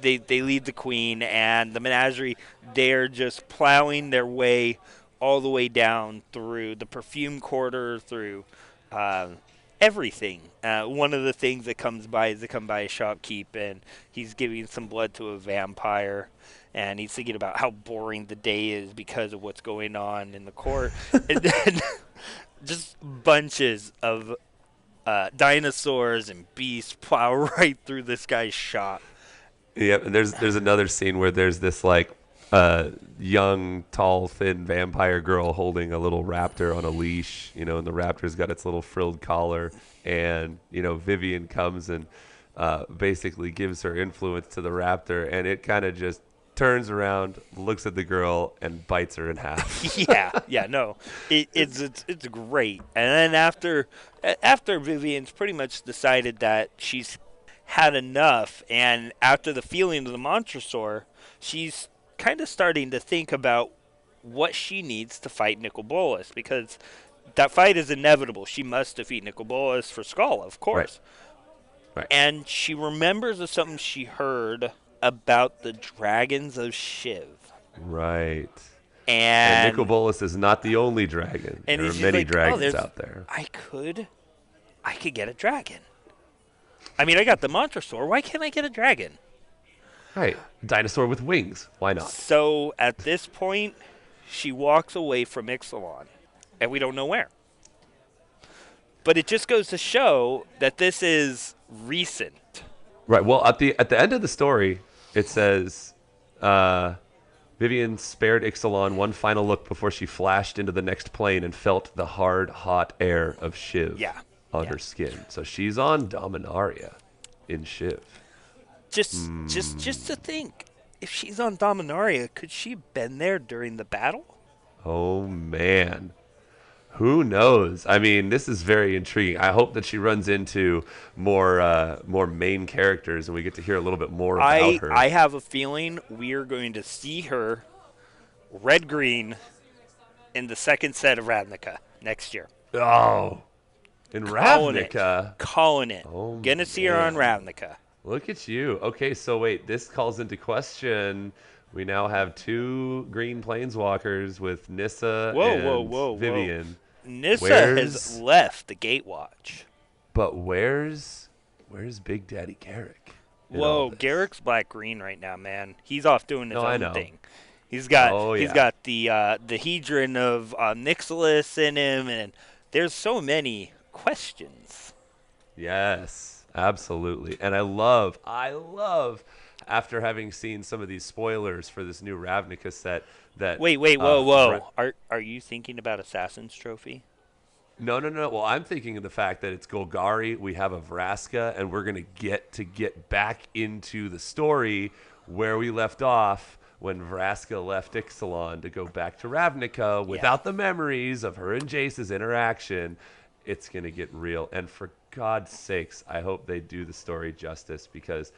[SPEAKER 3] they leave the queen and the menagerie. They're just plowing their way all the way down through the perfume quarter, through everything. One of the things that comes by is they come by a shopkeep, and he's giving some blood to a vampire. And he's thinking about how boring the day is because of what's going on in the court. And then just bunches of dinosaurs and beasts plow right through this guy's shop.
[SPEAKER 5] Yep, and there's another scene where there's this young, tall, thin vampire girl holding a little raptor on a leash, and the raptor's got its little frilled collar, and Vivien comes and basically gives her influence to the raptor, and it kind of just turns around, looks at the girl, and bites her in half.
[SPEAKER 3] No, it's great. And then after Vivien's pretty much decided that she's had enough, and after the feeling of the Montresor, she's kind of starting to think about what she needs to fight Nicobolus, because that fight is inevitable. She must defeat Nicobolus for Scala, of course.
[SPEAKER 5] Right.
[SPEAKER 3] And she remembers of something she heard about the dragons of Shiv.
[SPEAKER 5] Right.
[SPEAKER 3] And
[SPEAKER 5] Nicobolus is not the only dragon.
[SPEAKER 3] And
[SPEAKER 5] there are many
[SPEAKER 3] like,
[SPEAKER 5] dragons out there.
[SPEAKER 3] I could get a dragon. I mean, I got the Montresaur. Why can't I get a dragon?
[SPEAKER 5] Right. Dinosaur with wings. Why not?
[SPEAKER 3] So at this point, she walks away from Ixalan, and we don't know where. But it just goes to show that this is recent.
[SPEAKER 5] Right. Well, at the end of the story, it says, Vivien spared Ixalan one final look before she flashed into the next plane and felt the hard, hot air of Shiv on her skin. So she's on Dominaria in Shiv.
[SPEAKER 3] Just to think, if she's on Dominaria, could she have been there during the battle?
[SPEAKER 5] Oh man, who knows? I mean, this is very intriguing. I hope that she runs into more main characters and we get to hear a little bit more about her.
[SPEAKER 3] I have a feeling we are going to see her red-green in the second set of Ravnica next year.
[SPEAKER 5] Oh, in Ravnica?
[SPEAKER 3] Calling it.
[SPEAKER 5] Oh,
[SPEAKER 3] gonna see her on Ravnica.
[SPEAKER 5] Look at you. Okay, so wait, this calls into question. We now have 2 green planeswalkers with Nissa and Vivien.
[SPEAKER 3] Nissa has left the Gatewatch.
[SPEAKER 5] But where's Big Daddy Garrick?
[SPEAKER 3] Garrick's black-green right now, man. He's off doing his own thing. He's got the Hedron of Nixilis in him, and there's so many questions.
[SPEAKER 5] Yes, absolutely. And I love, after having seen some of these spoilers for this new Ravnica set, that
[SPEAKER 3] whoa. Are you thinking about Assassin's Trophy?
[SPEAKER 5] No. Well, I'm thinking of the fact that it's Golgari, we have a Vraska, and we're going to get back into the story where we left off when Vraska left Ixalan to go back to Ravnica without the memories of her and Jace's interaction. It's going to get real. And for God's sakes, I hope they do the story justice, because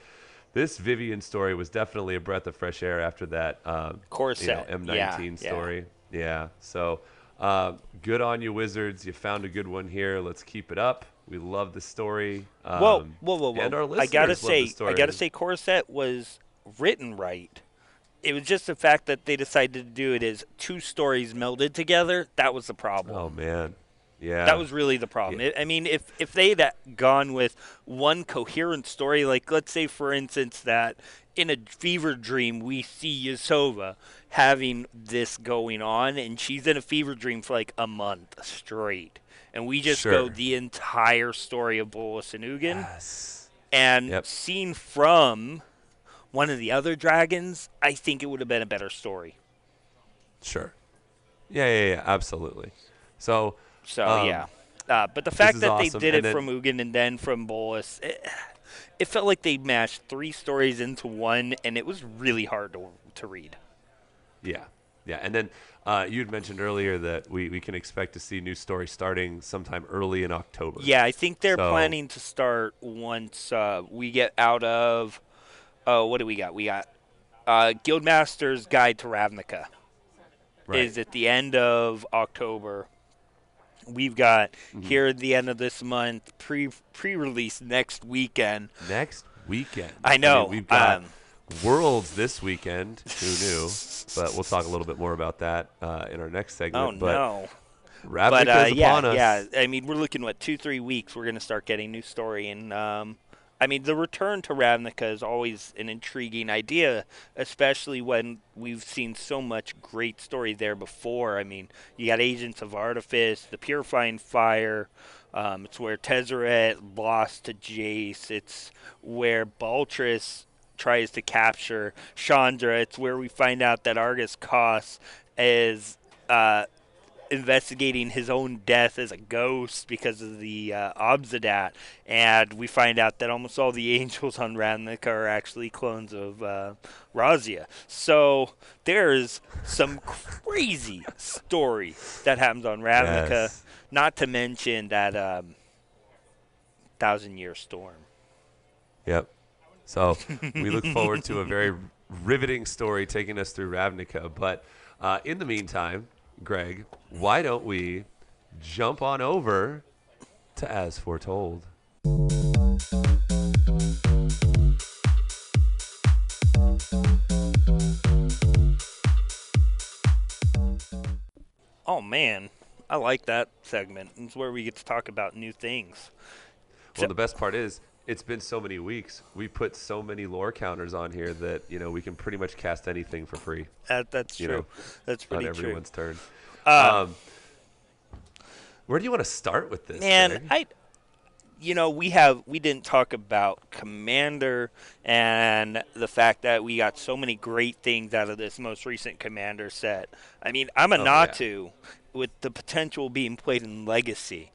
[SPEAKER 5] this Vivien story was definitely a breath of fresh air after that M19 story. Yeah. So good on you, Wizards. You found a good one here. Let's keep it up. We love the story.
[SPEAKER 3] Whoa.
[SPEAKER 5] And our listeners
[SPEAKER 3] I gotta say, Corset was written right. It was just the fact that they decided to do it as 2 stories melded together. That was the problem.
[SPEAKER 5] Oh, man. Yeah.
[SPEAKER 3] That was really the problem.
[SPEAKER 5] Yeah.
[SPEAKER 3] I mean, if they'd gone with one coherent story, like let's say, for instance, that in a fever dream we see Yasova having this going on, and she's in a fever dream for like a month straight, and we just go the entire story of Bolas and Ugin, and seen from one of the other dragons, I think it would have been a better story.
[SPEAKER 5] Sure. Yeah, absolutely. So
[SPEAKER 3] but the fact that
[SPEAKER 5] awesome.
[SPEAKER 3] they did it from Ugin and then from Bolas, it felt like they mashed 3 stories into one, and it was really hard to read.
[SPEAKER 5] Yeah. And then you had mentioned earlier that we can expect to see new stories starting sometime early in October.
[SPEAKER 3] Yeah, I think they're planning to start once we get out of what do we got? We got Guildmaster's Guide to Ravnica is at the end of October. We've got here at the end of this month pre-release next weekend.
[SPEAKER 5] I
[SPEAKER 3] know.
[SPEAKER 5] I mean, we've got Worlds this weekend. Who knew? But we'll talk a little bit more about that in our next segment. Ravnica is upon us.
[SPEAKER 3] Yeah. I mean, we're looking 2-3 weeks. We're going to start getting new story, and I mean, the return to Ravnica is always an intriguing idea, especially when we've seen so much great story there before. I mean, you got Agents of Artifice, the Purifying Fire. It's where Tezzeret lost to Jace. It's where Baltrus tries to capture Chandra. It's where we find out that Argus Kos is investigating his own death as a ghost because of the Obsidat, and we find out that almost all the angels on Ravnica are actually clones of Razia. So there's some crazy story that happens on Ravnica, not to mention that 1,000-Year Storm.
[SPEAKER 5] Yep. So we look forward to a very riveting story taking us through Ravnica, but in the meantime, Greg, why don't we jump on over to As Foretold?
[SPEAKER 3] Oh, man. I like that segment. It's where we get to talk about new things.
[SPEAKER 5] Well, the best part is it's been so many weeks. We put so many lore counters on here that we can pretty much cast anything for free.
[SPEAKER 3] That's true. That's pretty
[SPEAKER 5] on
[SPEAKER 3] true.
[SPEAKER 5] everyone's turn. Where do you want to start with this,
[SPEAKER 3] Man,
[SPEAKER 5] Greg?
[SPEAKER 3] we didn't talk about Commander and the fact that we got so many great things out of this most recent Commander set. I mean, I'm a Natu with the potential being played in Legacy.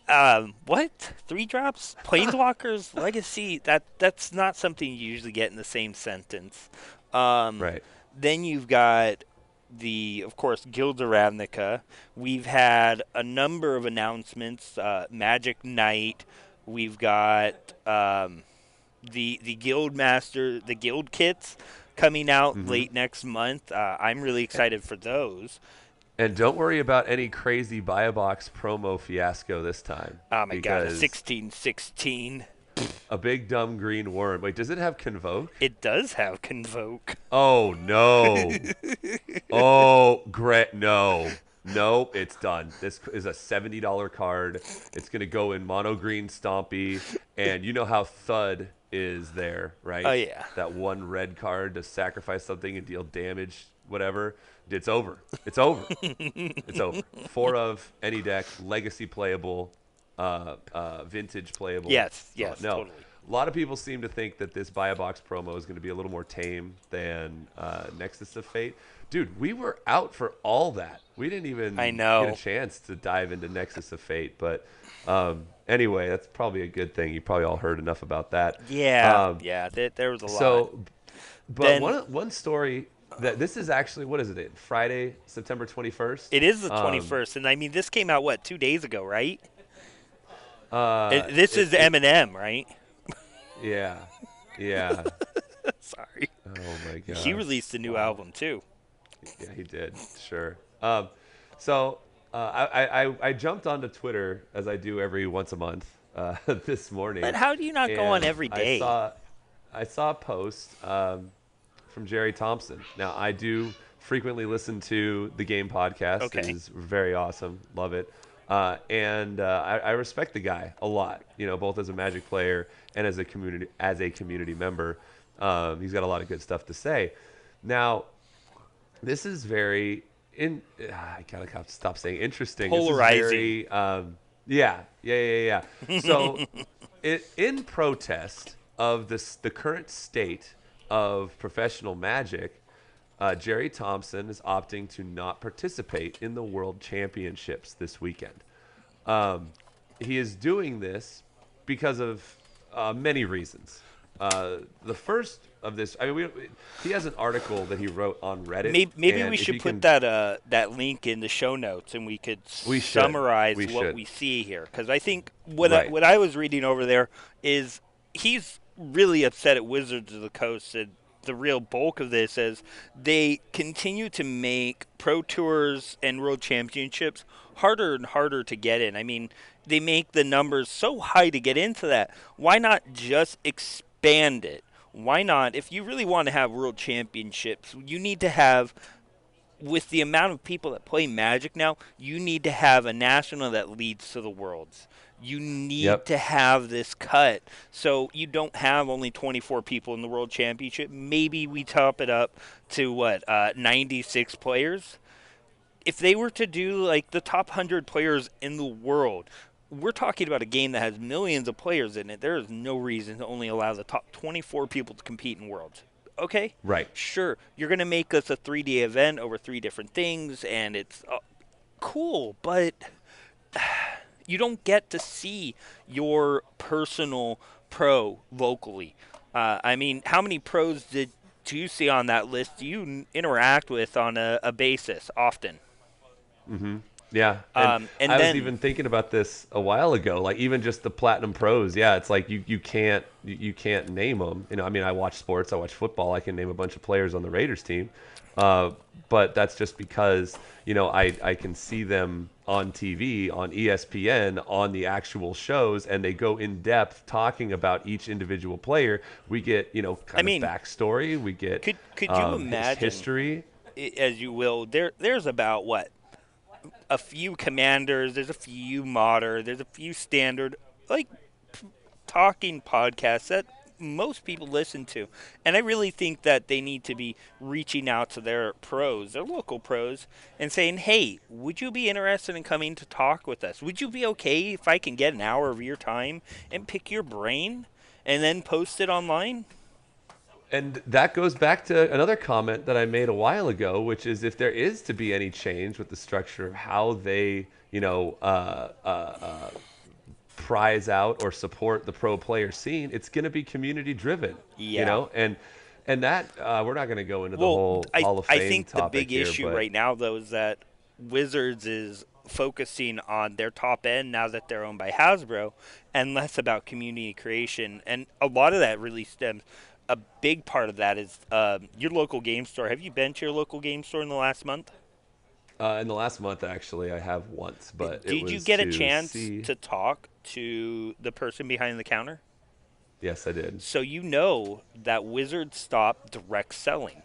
[SPEAKER 3] What? 3-drops? Planeswalkers? Legacy? That's not something you usually get in the same sentence.
[SPEAKER 5] Right.
[SPEAKER 3] Then you've got of course, Guild of Ravnica. We've had a number of announcements. Magic Knight. We've got the Guild Master, the Guild kits coming out late next month. I'm really excited for those.
[SPEAKER 5] And don't worry about any crazy buy a box promo fiasco this time.
[SPEAKER 3] Oh my god, 1616.
[SPEAKER 5] A big dumb green worm. Wait, does it have Convoke?
[SPEAKER 3] It does have Convoke.
[SPEAKER 5] Oh no. Oh, great. No. Nope, it's done. This is a $70 card. It's going to go in mono green Stompy. And you know how Thud is there, right?
[SPEAKER 3] Oh, yeah.
[SPEAKER 5] That one red card to sacrifice something and deal damage, whatever. It's over. It's over. It's over. 4 of any deck, legacy playable, vintage playable.
[SPEAKER 3] Yes,
[SPEAKER 5] No.
[SPEAKER 3] totally.
[SPEAKER 5] A lot of people seem to think that this buy a box promo is going to be a little more tame than Nexus of Fate. Dude, we were out for all that. We didn't even get a chance to dive into Nexus of Fate. But anyway, that's probably a good thing. You probably all heard enough about that.
[SPEAKER 3] Yeah, there was a lot.
[SPEAKER 5] So, but one story that this is actually, what is it? Friday, September 21st?
[SPEAKER 3] It is the 21st. And I mean, this came out, 2 days ago, right? This is Eminem, right?
[SPEAKER 5] Yeah.
[SPEAKER 3] Sorry.
[SPEAKER 5] Oh, my God.
[SPEAKER 3] He released a new album, too.
[SPEAKER 5] Yeah, he did. Sure. So I jumped onto Twitter, as I do every once a month, this morning.
[SPEAKER 3] But how do you not go on every day?
[SPEAKER 5] I saw a post from Gerry Thompson. Now, I do frequently listen to the Game Podcast.
[SPEAKER 3] Okay.
[SPEAKER 5] It is very awesome. Love it. And I respect the guy a lot, both as a Magic player and as a community member. He's got a lot of good stuff to say. Now, this is very I kind of have to stop saying interesting.
[SPEAKER 3] Polarizing.
[SPEAKER 5] This is very, yeah. So, in protest of the current state of professional Magic, Gerry Thompson is opting to not participate in the World Championships this weekend. He is doing this because of many reasons. The first of this, he has an article that he wrote on Reddit.
[SPEAKER 3] Maybe we should put that link in the show notes, and we could summarize what we see here. Because I think what I was reading over there is he's really upset at Wizards of the Coast. And the real bulk of this is they continue to make Pro Tours and World Championships harder and harder to get in. I mean, they make the numbers so high to get into that. Why not just expand it? Why not? If you really want to have World Championships, you need to have, with the amount of people that play Magic now, you need to have a national that leads to the Worlds. You need to have this cut so you don't have only 24 people in the World Championship. Maybe we top it up to, 96 players? If they were to do, the top 100 players in the world, we're talking about a game that has millions of players in it. There is no reason to only allow the top 24 people to compete in Worlds. Okay?
[SPEAKER 5] Right.
[SPEAKER 3] Sure, you're going to make this a 3-day event over 3 different things, and it's cool, but you don't get to see your personal pro locally. How many pros do you see on that list do you interact with on a basis often?
[SPEAKER 5] Mm-hmm. Yeah. And I was even thinking about this a while ago, even just the Platinum Pros. Yeah, it's like you can't name them. I watch sports, I watch football, I can name a bunch of players on the Raiders team. But that's just because, I can see them on TV, on ESPN, on the actual shows, and they go in depth talking about each individual player. We get, backstory. We get
[SPEAKER 3] could you imagine
[SPEAKER 5] history,
[SPEAKER 3] as you will. There's about a few commanders. There's a few modern. There's a few standard. talking podcast that most people listen to. And I really think that they need to be reaching out to their pros, their local pros, and saying, hey, would you be interested in coming to talk with us? Would you be okay if I can get an hour of your time and pick your brain and then post it online?
[SPEAKER 5] And that goes back to another comment that I made a while ago, which is if there is to be any change with the structure of how they, prize out or support the pro player scene, it's going to be community driven.
[SPEAKER 3] Yeah.
[SPEAKER 5] And that we're not going to go into the whole Hall of Fame
[SPEAKER 3] I think the big
[SPEAKER 5] here,
[SPEAKER 3] issue right now, though, is that Wizards is focusing on their top end now that they're owned by Hasbro, and less about community creation. And a lot of that really stems. A big part of that is your local game store. Have you been to your local game store in the last month?
[SPEAKER 5] In the last month, actually, I have once, but
[SPEAKER 3] did you get a chance to talk to the person behind the counter?
[SPEAKER 5] Yes, I did.
[SPEAKER 3] So you know that Wizards stopped direct selling.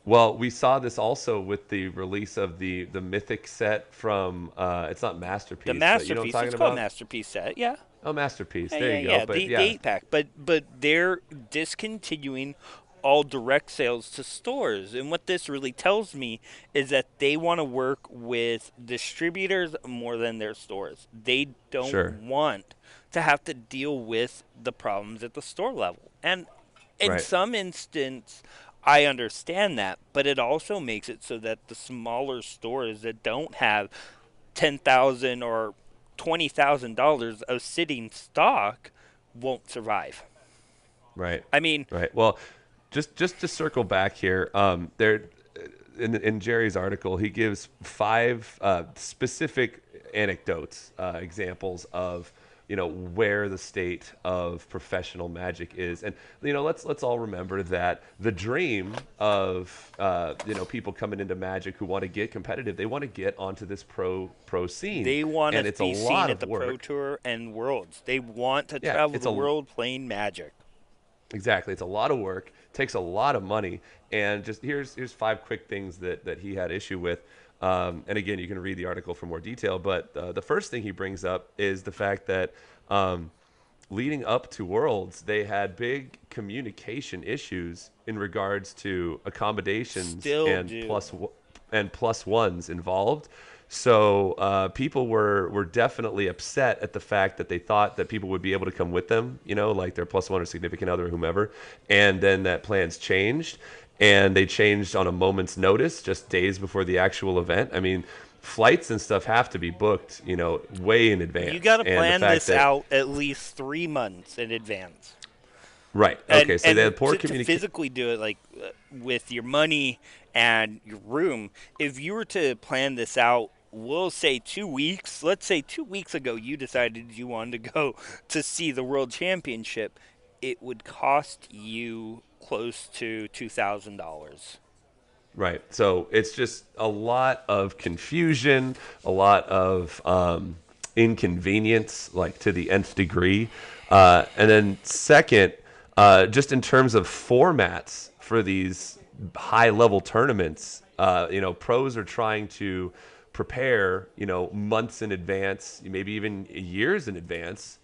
[SPEAKER 5] Well, we saw this also with the release of the Mythic set from it's not Masterpiece.
[SPEAKER 3] The Masterpiece.
[SPEAKER 5] You know what I'm talking
[SPEAKER 3] it's
[SPEAKER 5] about?
[SPEAKER 3] called Masterpiece set, yeah.
[SPEAKER 5] Oh, Masterpiece.
[SPEAKER 3] Yeah,
[SPEAKER 5] There you go.
[SPEAKER 3] yeah.
[SPEAKER 5] But
[SPEAKER 3] The 8-pack. But they're discontinuing all direct sales to stores. And what this really tells me is that they want to work with distributors more than their stores. They don't want to have to deal with the problems at the store level. And in some instance, I understand that, but it also makes it so that the smaller stores that don't have $10,000 or $20,000 of sitting stock won't survive.
[SPEAKER 5] Right.
[SPEAKER 3] I mean,
[SPEAKER 5] right. Well, just to circle back here, there in Gerry's article, he gives 5 specific anecdotes, examples of where the state of professional Magic is. And let's all remember that the dream of people coming into Magic who want to get competitive, they want to get onto this pro scene.
[SPEAKER 3] They want to be seen at the
[SPEAKER 5] work.
[SPEAKER 3] Pro Tour and Worlds. They want to travel the world playing Magic.
[SPEAKER 5] Exactly. It's a lot of work, takes a lot of money, and just here's 5 quick things that he had issue with. And again, you can read the article for more detail, but the first thing he brings up is the fact that leading up to Worlds, they had big communication issues in regards to accommodations and plus ones involved. So people were definitely upset at the fact that they thought that people would be able to come with them, like their plus one or significant other or whomever, and then that plans changed. And they changed on a moment's notice, just days before the actual event. I mean, flights and stuff have to be booked, way in advance.
[SPEAKER 3] You got to plan this out at least 3 months in advance.
[SPEAKER 5] Right. Okay. So they had poor communication.
[SPEAKER 3] To physically do it, like with your money and your room, if you were to plan this out, we'll say 2 weeks. Let's say 2 weeks ago you decided you wanted to go to see the World Championship. It would cost you close to $2,000.
[SPEAKER 5] Right. So it's just a lot of confusion, a lot of inconvenience, like to the nth degree. And then second, just in terms of formats for these high-level tournaments, pros are trying to prepare, months in advance, maybe even years in advance,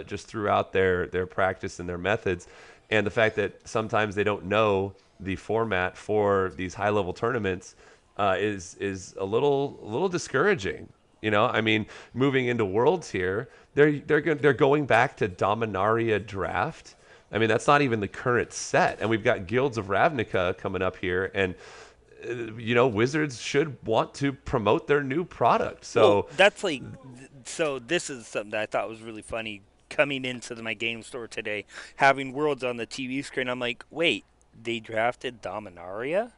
[SPEAKER 5] just throughout their practice and their methods. And the fact that sometimes they don't know the format for these high-level tournaments is a little discouraging. I mean, moving into Worlds here, they're going back to Dominaria Draft. I mean, that's not even the current set, and we've got Guilds of Ravnica coming up here, and Wizards should want to promote their new product. So
[SPEAKER 3] so this is something that I thought was really funny. Coming into my game store today, having Worlds on the TV screen, I'm like, wait, they drafted Dominaria?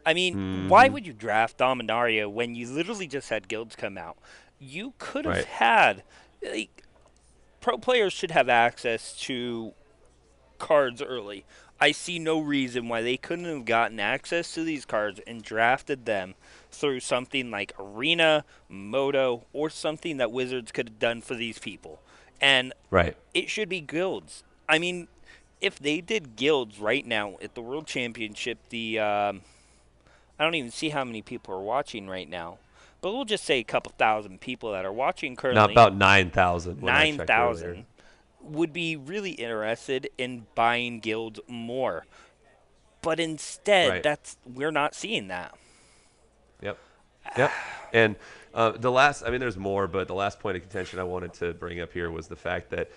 [SPEAKER 3] I mean, why would you draft Dominaria when you literally just had Guilds come out? You could have had, pro players should have access to cards early. I see no reason why they couldn't have gotten access to these cards and drafted them through something like Arena, Moto, or something that Wizards could have done for these people. And it should be Guilds. I mean, if they did Guilds right now at the World Championship, I don't even see how many people are watching right now, but we'll just say a couple thousand people that are watching currently.
[SPEAKER 5] Not about 9,000.
[SPEAKER 3] 9,000 would be really interested in buying guilds more. But instead,
[SPEAKER 5] Right.
[SPEAKER 3] we're not seeing that.
[SPEAKER 5] Yep. Yep. And the last, I mean, there's more, but the last point of contention I wanted to bring up here was the fact that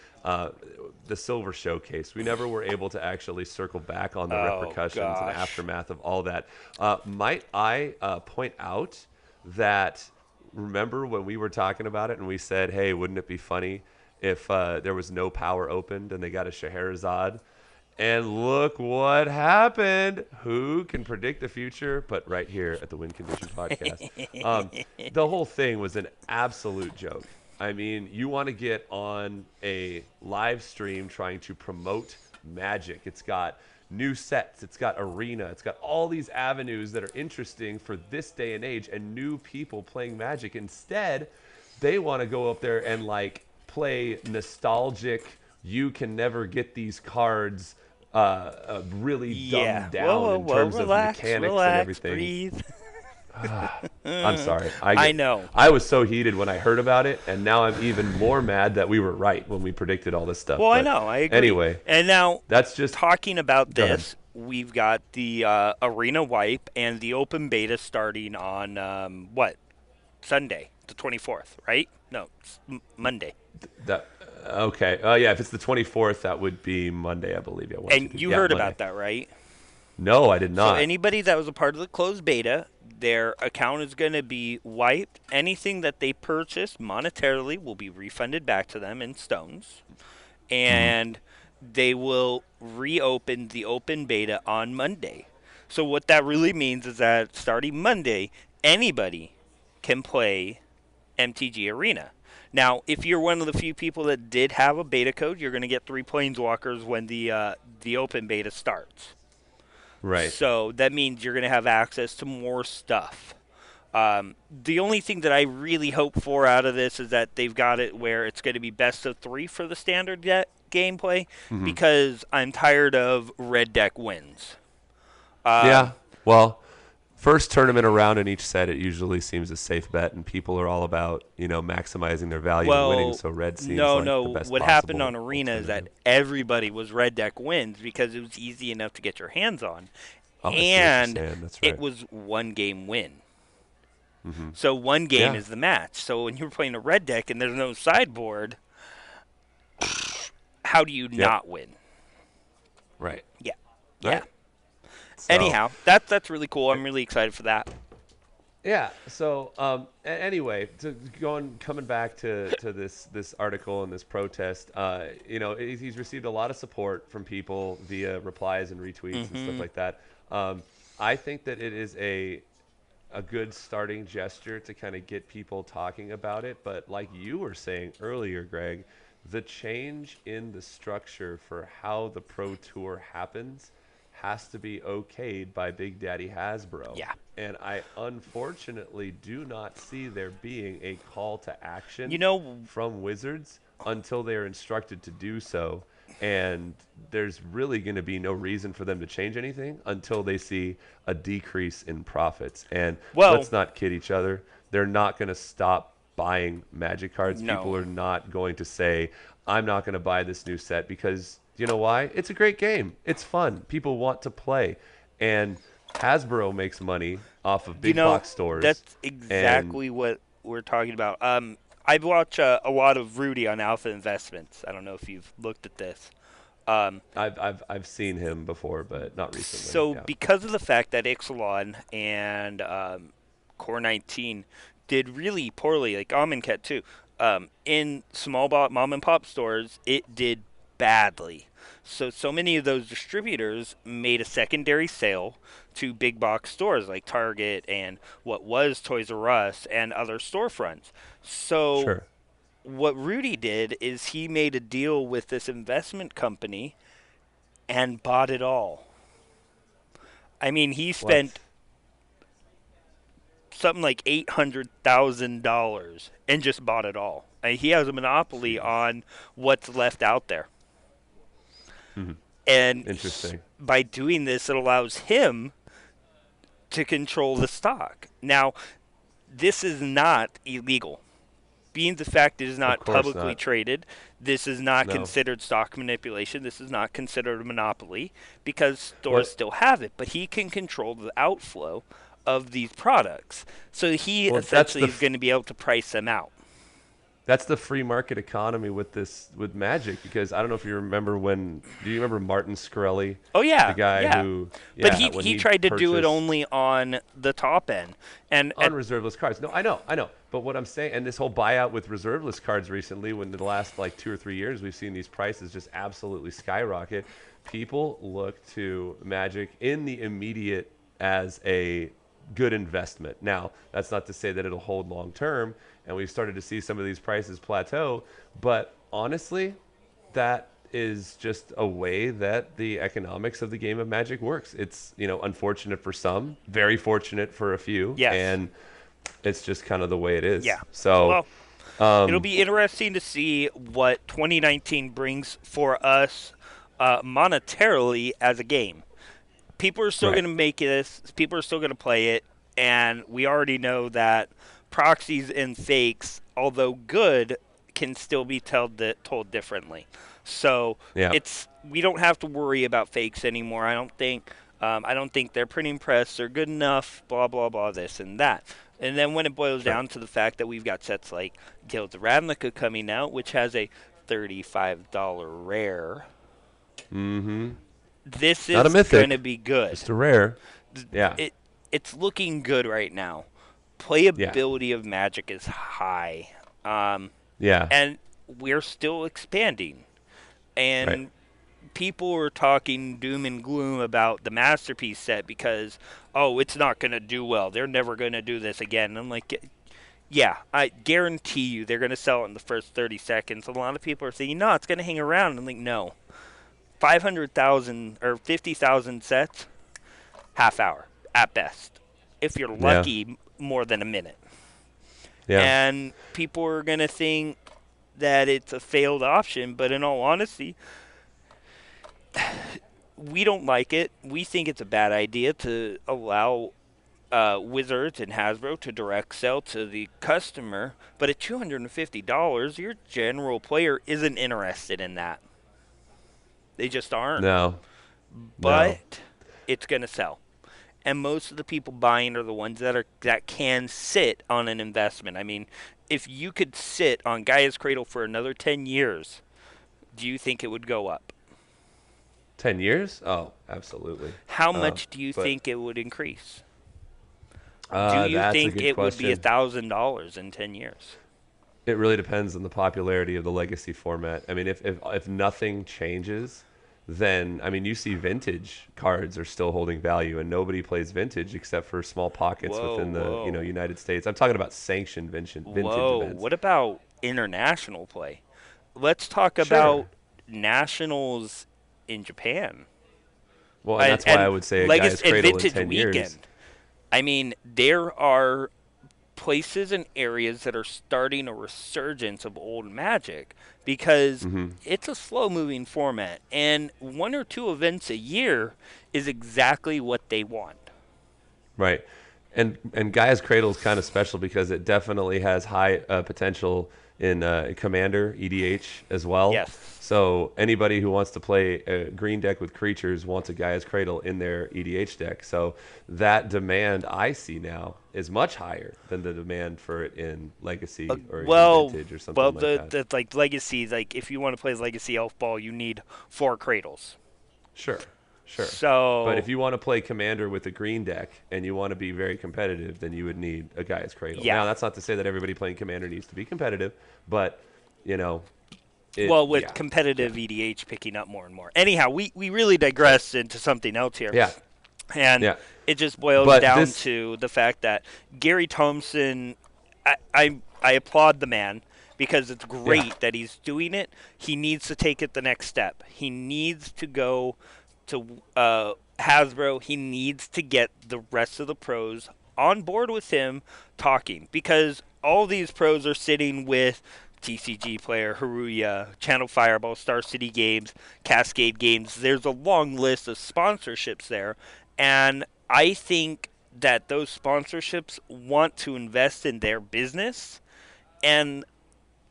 [SPEAKER 5] the Silver Showcase, we never were able to actually circle back on the repercussions and aftermath of all that. Might I point out that, remember when we were talking about it and we said, hey, wouldn't it be funny if there was no power opened and they got a Scheherazade? And look what happened. Who can predict the future? But right here at the Win Condition Podcast. The whole thing was an absolute joke. I mean, you want to get on a live stream trying to promote Magic. It's got new sets. It's got arena. It's got all these avenues that are interesting for this day and age and new people playing Magic. Instead, they want to go up there and like play nostalgic, you can never get these cards really dumbed down in terms of mechanics and everything.
[SPEAKER 3] Breathe.
[SPEAKER 5] I'm sorry.
[SPEAKER 3] I know.
[SPEAKER 5] I was so heated when I heard about it, and now I'm even more mad that we were right when we predicted all this stuff.
[SPEAKER 3] Well,
[SPEAKER 5] but
[SPEAKER 3] I know. I agree.
[SPEAKER 5] Anyway.
[SPEAKER 3] And now,
[SPEAKER 5] that's just
[SPEAKER 3] talking about this, we've got the arena wipe and the open beta starting on, Sunday, the 24th, right? No, it's Monday.
[SPEAKER 5] Okay. Yeah, if it's the 24th, that would be Monday, I believe. Yeah,
[SPEAKER 3] and you heard about that, right?
[SPEAKER 5] No, I did not.
[SPEAKER 3] So anybody that was a part of the closed beta, their account is going to be wiped. Anything that they purchased monetarily will be refunded back to them in stones. And they will reopen the open beta on Monday. So what that really means is that starting Monday, anybody can play MTG Arena. Now, if you're one of the few people that did have a beta code, you're going to get 3 Planeswalkers when the open beta starts.
[SPEAKER 5] Right.
[SPEAKER 3] So that means you're going to have access to more stuff. The only thing that I really hope for out of this is that they've got it where it's going to be best of 3 for the standard gameplay, because I'm tired of red deck wins.
[SPEAKER 5] Yeah, well, first tournament around in each set, it usually seems a safe bet, and people are all about, maximizing their value and winning, so red seems like the best
[SPEAKER 3] what
[SPEAKER 5] possible
[SPEAKER 3] happened on Arena is that everybody was red deck wins because it was easy enough to get your hands on. And
[SPEAKER 5] that's right.
[SPEAKER 3] it was one game win. So one game is the match. So when you're playing a red deck and there's no sideboard, how do you not win?
[SPEAKER 5] Right.
[SPEAKER 3] Yeah.
[SPEAKER 5] Right.
[SPEAKER 3] Yeah. So, anyhow, that's really cool. I'm really excited for that.
[SPEAKER 5] Yeah. So anyway, coming back to this article and this protest, he's received a lot of support from people via replies and retweets and stuff like that. I think that it is a good starting gesture to kind of get people talking about it. But like you were saying earlier, Greg, the change in the structure for how the Pro Tour happens has to be okayed by Big Daddy Hasbro.
[SPEAKER 3] Yeah.
[SPEAKER 5] And I unfortunately do not see there being a call to action from Wizards until they're instructed to do so. And there's really going to be no reason for them to change anything until they see a decrease in profits. And let's not kid each other. They're not going to stop buying Magic cards.
[SPEAKER 3] No.
[SPEAKER 5] People are not going to say, I'm not going to buy this new set because, you know why? It's a great game. It's fun. People want to play. And Hasbro makes money off of big box stores.
[SPEAKER 3] That's exactly what we're talking about. I watch a lot of Rudy on Alpha Investments. I don't know if you've looked at this.
[SPEAKER 5] I've seen him before, but not recently.
[SPEAKER 3] So because of the fact that Ixalan and Core 19 did really poorly, like Amonkhet too, in small mom and pop stores, it did badly. So many of those distributors made a secondary sale to big box stores like Target and what was Toys R Us and other storefronts. So what Rudy did is he made a deal with this investment company and bought it all. I mean, he spent something like $800,000 and just bought it all. He has a monopoly on what's left out there. And
[SPEAKER 5] interesting.
[SPEAKER 3] By doing this, it allows him to control the stock. Now, this is not illegal. Being the fact it is not publicly
[SPEAKER 5] not.
[SPEAKER 3] traded, this is not
[SPEAKER 5] No.
[SPEAKER 3] considered stock manipulation. This is not considered a monopoly because stores still have it. But he can control the outflow of these products. So he essentially is going to be able to price them out.
[SPEAKER 5] That's the free market economy with Magic, because I don't know if you remember do you remember Martin Shkreli?
[SPEAKER 3] Oh yeah,
[SPEAKER 5] the guy who.
[SPEAKER 3] Yeah, but he tried to do it only on the top end and
[SPEAKER 5] reserveless cards. No, I know. But what I'm saying, and this whole buyout with reserveless cards recently, when in the last like 2 or 3 years we've seen these prices just absolutely skyrocket. People look to Magic in the immediate as a good investment. Now, that's not to say that it'll hold long term, and we've started to see some of these prices plateau, but honestly, that is just a way that the economics of the game of Magic works. It's, unfortunate for some, very fortunate for a few, and it's just kind of the way it is.
[SPEAKER 3] Yeah.
[SPEAKER 5] So
[SPEAKER 3] it'll be interesting to see what 2019 brings for us monetarily as a game. People are still going to make this. People are still going to play it, and we already know that proxies and fakes, although good, can still be told differently. So we don't have to worry about fakes anymore. I don't think their printing press are good enough. Blah blah blah. This and that. And then when it boils down to the fact that we've got sets like Guilds of Ravnica coming out, which has a $35 rare.
[SPEAKER 5] Mm-hmm.
[SPEAKER 3] This is going to be good.
[SPEAKER 5] Just a rare. Yeah.
[SPEAKER 3] It's looking good right now. Playability of Magic is high. And we're still expanding. And people were talking doom and gloom about the Masterpiece set because, it's not going to do well. They're never going to do this again. And I'm like, yeah, I guarantee you they're going to sell it in the first 30 seconds. A lot of people are saying, no, it's going to hang around. I'm like, no. 500,000 or 50,000 sets, half hour at best. If you're lucky, more than a minute. Yeah. And people are going to think that it's a failed option, but in all honesty, we don't like it. We think it's a bad idea to allow Wizards and Hasbro to direct sell to the customer, but at $250, your general player isn't interested in that. They just aren't.
[SPEAKER 5] No.
[SPEAKER 3] But it's going to sell. And most of the people buying are the ones that can sit on an investment. I mean, if you could sit on Gaia's Cradle for another 10 years, do you think it would go up?
[SPEAKER 5] 10 years? Oh, absolutely.
[SPEAKER 3] How much do you think it would increase? Do you think it would be $1,000 in 10 years?
[SPEAKER 5] It really depends on the popularity of the legacy format. I mean, if nothing changes, then, I mean, you see vintage cards are still holding value, and nobody plays vintage except for small pockets within the United States. I'm talking about sanctioned vintage events.
[SPEAKER 3] What about international play? Let's talk about nationals in Japan.
[SPEAKER 5] Well, and that's why I would say a Gaia's Cradle in 10 years.
[SPEAKER 3] I mean, there are places and areas that are starting a resurgence of old Magic because it's a slow-moving format, and 1 or 2 events a year is exactly what they want.
[SPEAKER 5] Right. And Gaia's Cradle is kind of special because it definitely has high potential in Commander EDH as well.
[SPEAKER 3] Yes.
[SPEAKER 5] So anybody who wants to play a green deck with creatures wants a Gaia's Cradle in their EDH deck. So that demand I see now is much higher than the demand for it in Legacy or Vintage or something like that.
[SPEAKER 3] Well, like Legacy, like if you want to play Legacy Elf Ball, you need 4 Cradles.
[SPEAKER 5] Sure.
[SPEAKER 3] So,
[SPEAKER 5] but if you want to play Commander with a green deck and you want to be very competitive, then you would need a Gaia's Cradle.
[SPEAKER 3] Yeah.
[SPEAKER 5] Now, that's not to say that everybody playing Commander needs to be competitive, but,
[SPEAKER 3] with competitive EDH picking up more and more. Anyhow, we really digress into something else here.
[SPEAKER 5] Yeah.
[SPEAKER 3] And it just boils down to the fact that Gerry Thompson, I applaud the man because it's great that he's doing it. He needs to take it the next step. He needs to go to Hasbro. He needs to get the rest of the pros on board with him talking, because all these pros are sitting with TCG Player, Haruya, Channel Fireball, Star City Games, Cascade Games. There's a long list of sponsorships there, and I think that those sponsorships want to invest in their business, and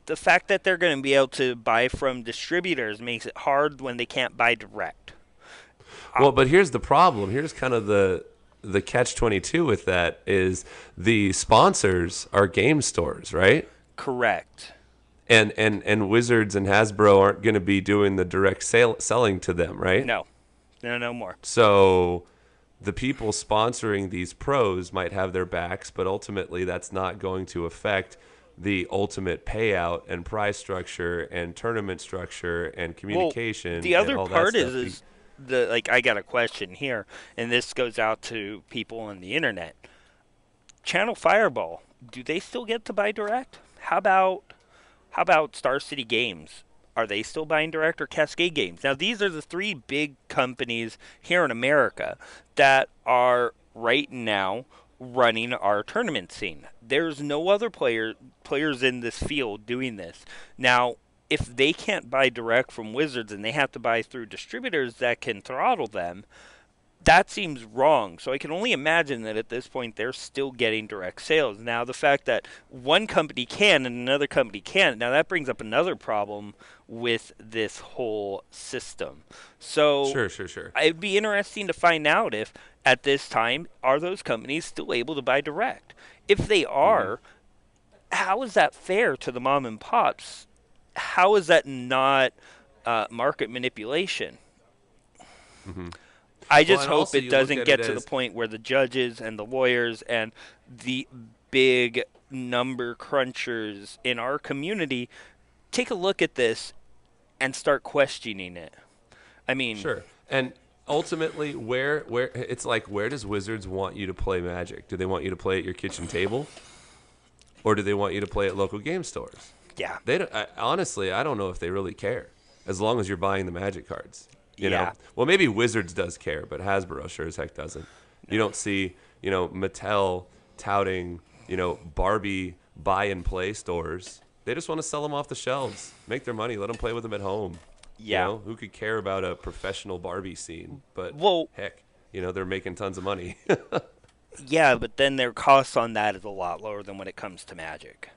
[SPEAKER 3] the fact that they're going to be able to buy from distributors makes it hard when they can't buy direct.
[SPEAKER 5] Well, but here's the problem. Here's kind of the catch-22 with that is the sponsors are game stores, right?
[SPEAKER 3] Correct.
[SPEAKER 5] And Wizards and Hasbro aren't going to be doing the direct selling to them, right?
[SPEAKER 3] No more.
[SPEAKER 5] So the people sponsoring these pros might have their backs, but ultimately that's not going to affect the ultimate payout and prize structure and tournament structure and communication.
[SPEAKER 3] Well, the other
[SPEAKER 5] and all
[SPEAKER 3] part
[SPEAKER 5] that stuff.
[SPEAKER 3] is I got a question here, and this goes out to people on the internet. Channel Fireball, do they still get to buy direct? How about Star City Games? Are they still buying direct, or Cascade Games? Now, these are the three big companies here in America that are right now running our tournament scene. There's no other players in this field doing this. Now, if they can't buy direct from Wizards and they have to buy through distributors that can throttle them, that seems wrong. So I can only imagine that at this point they're still getting direct sales. Now, the fact that one company can and another company can't, now that brings up another problem with this whole system. So
[SPEAKER 5] Sure.
[SPEAKER 3] it'd be interesting to find out if, at this time, are those companies still able to buy direct? If they are, how is that fair to the mom and pops? How is that not market manipulation? I just hope it doesn't get to the point where the judges and the lawyers and the big number crunchers in our community take a look at this and start questioning it. I mean,
[SPEAKER 5] sure. And ultimately, where it's like, where does Wizards want you to play Magic? Do they want you to play at your kitchen table, or do they want you to play at local game stores?
[SPEAKER 3] Yeah.
[SPEAKER 5] They don't, honestly, I don't know if they really care, as long as you're buying the Magic cards. You know? Well, maybe Wizards does care, but Hasbro sure as heck doesn't. You don't see, Mattel touting, Barbie buy and play stores. They just want to sell them off the shelves, make their money, let them play with them at home.
[SPEAKER 3] Yeah.
[SPEAKER 5] Who could care about a professional Barbie scene? But heck, they're making tons of money.
[SPEAKER 3] Yeah, but then their costs on that is a lot lower than when it comes to Magic.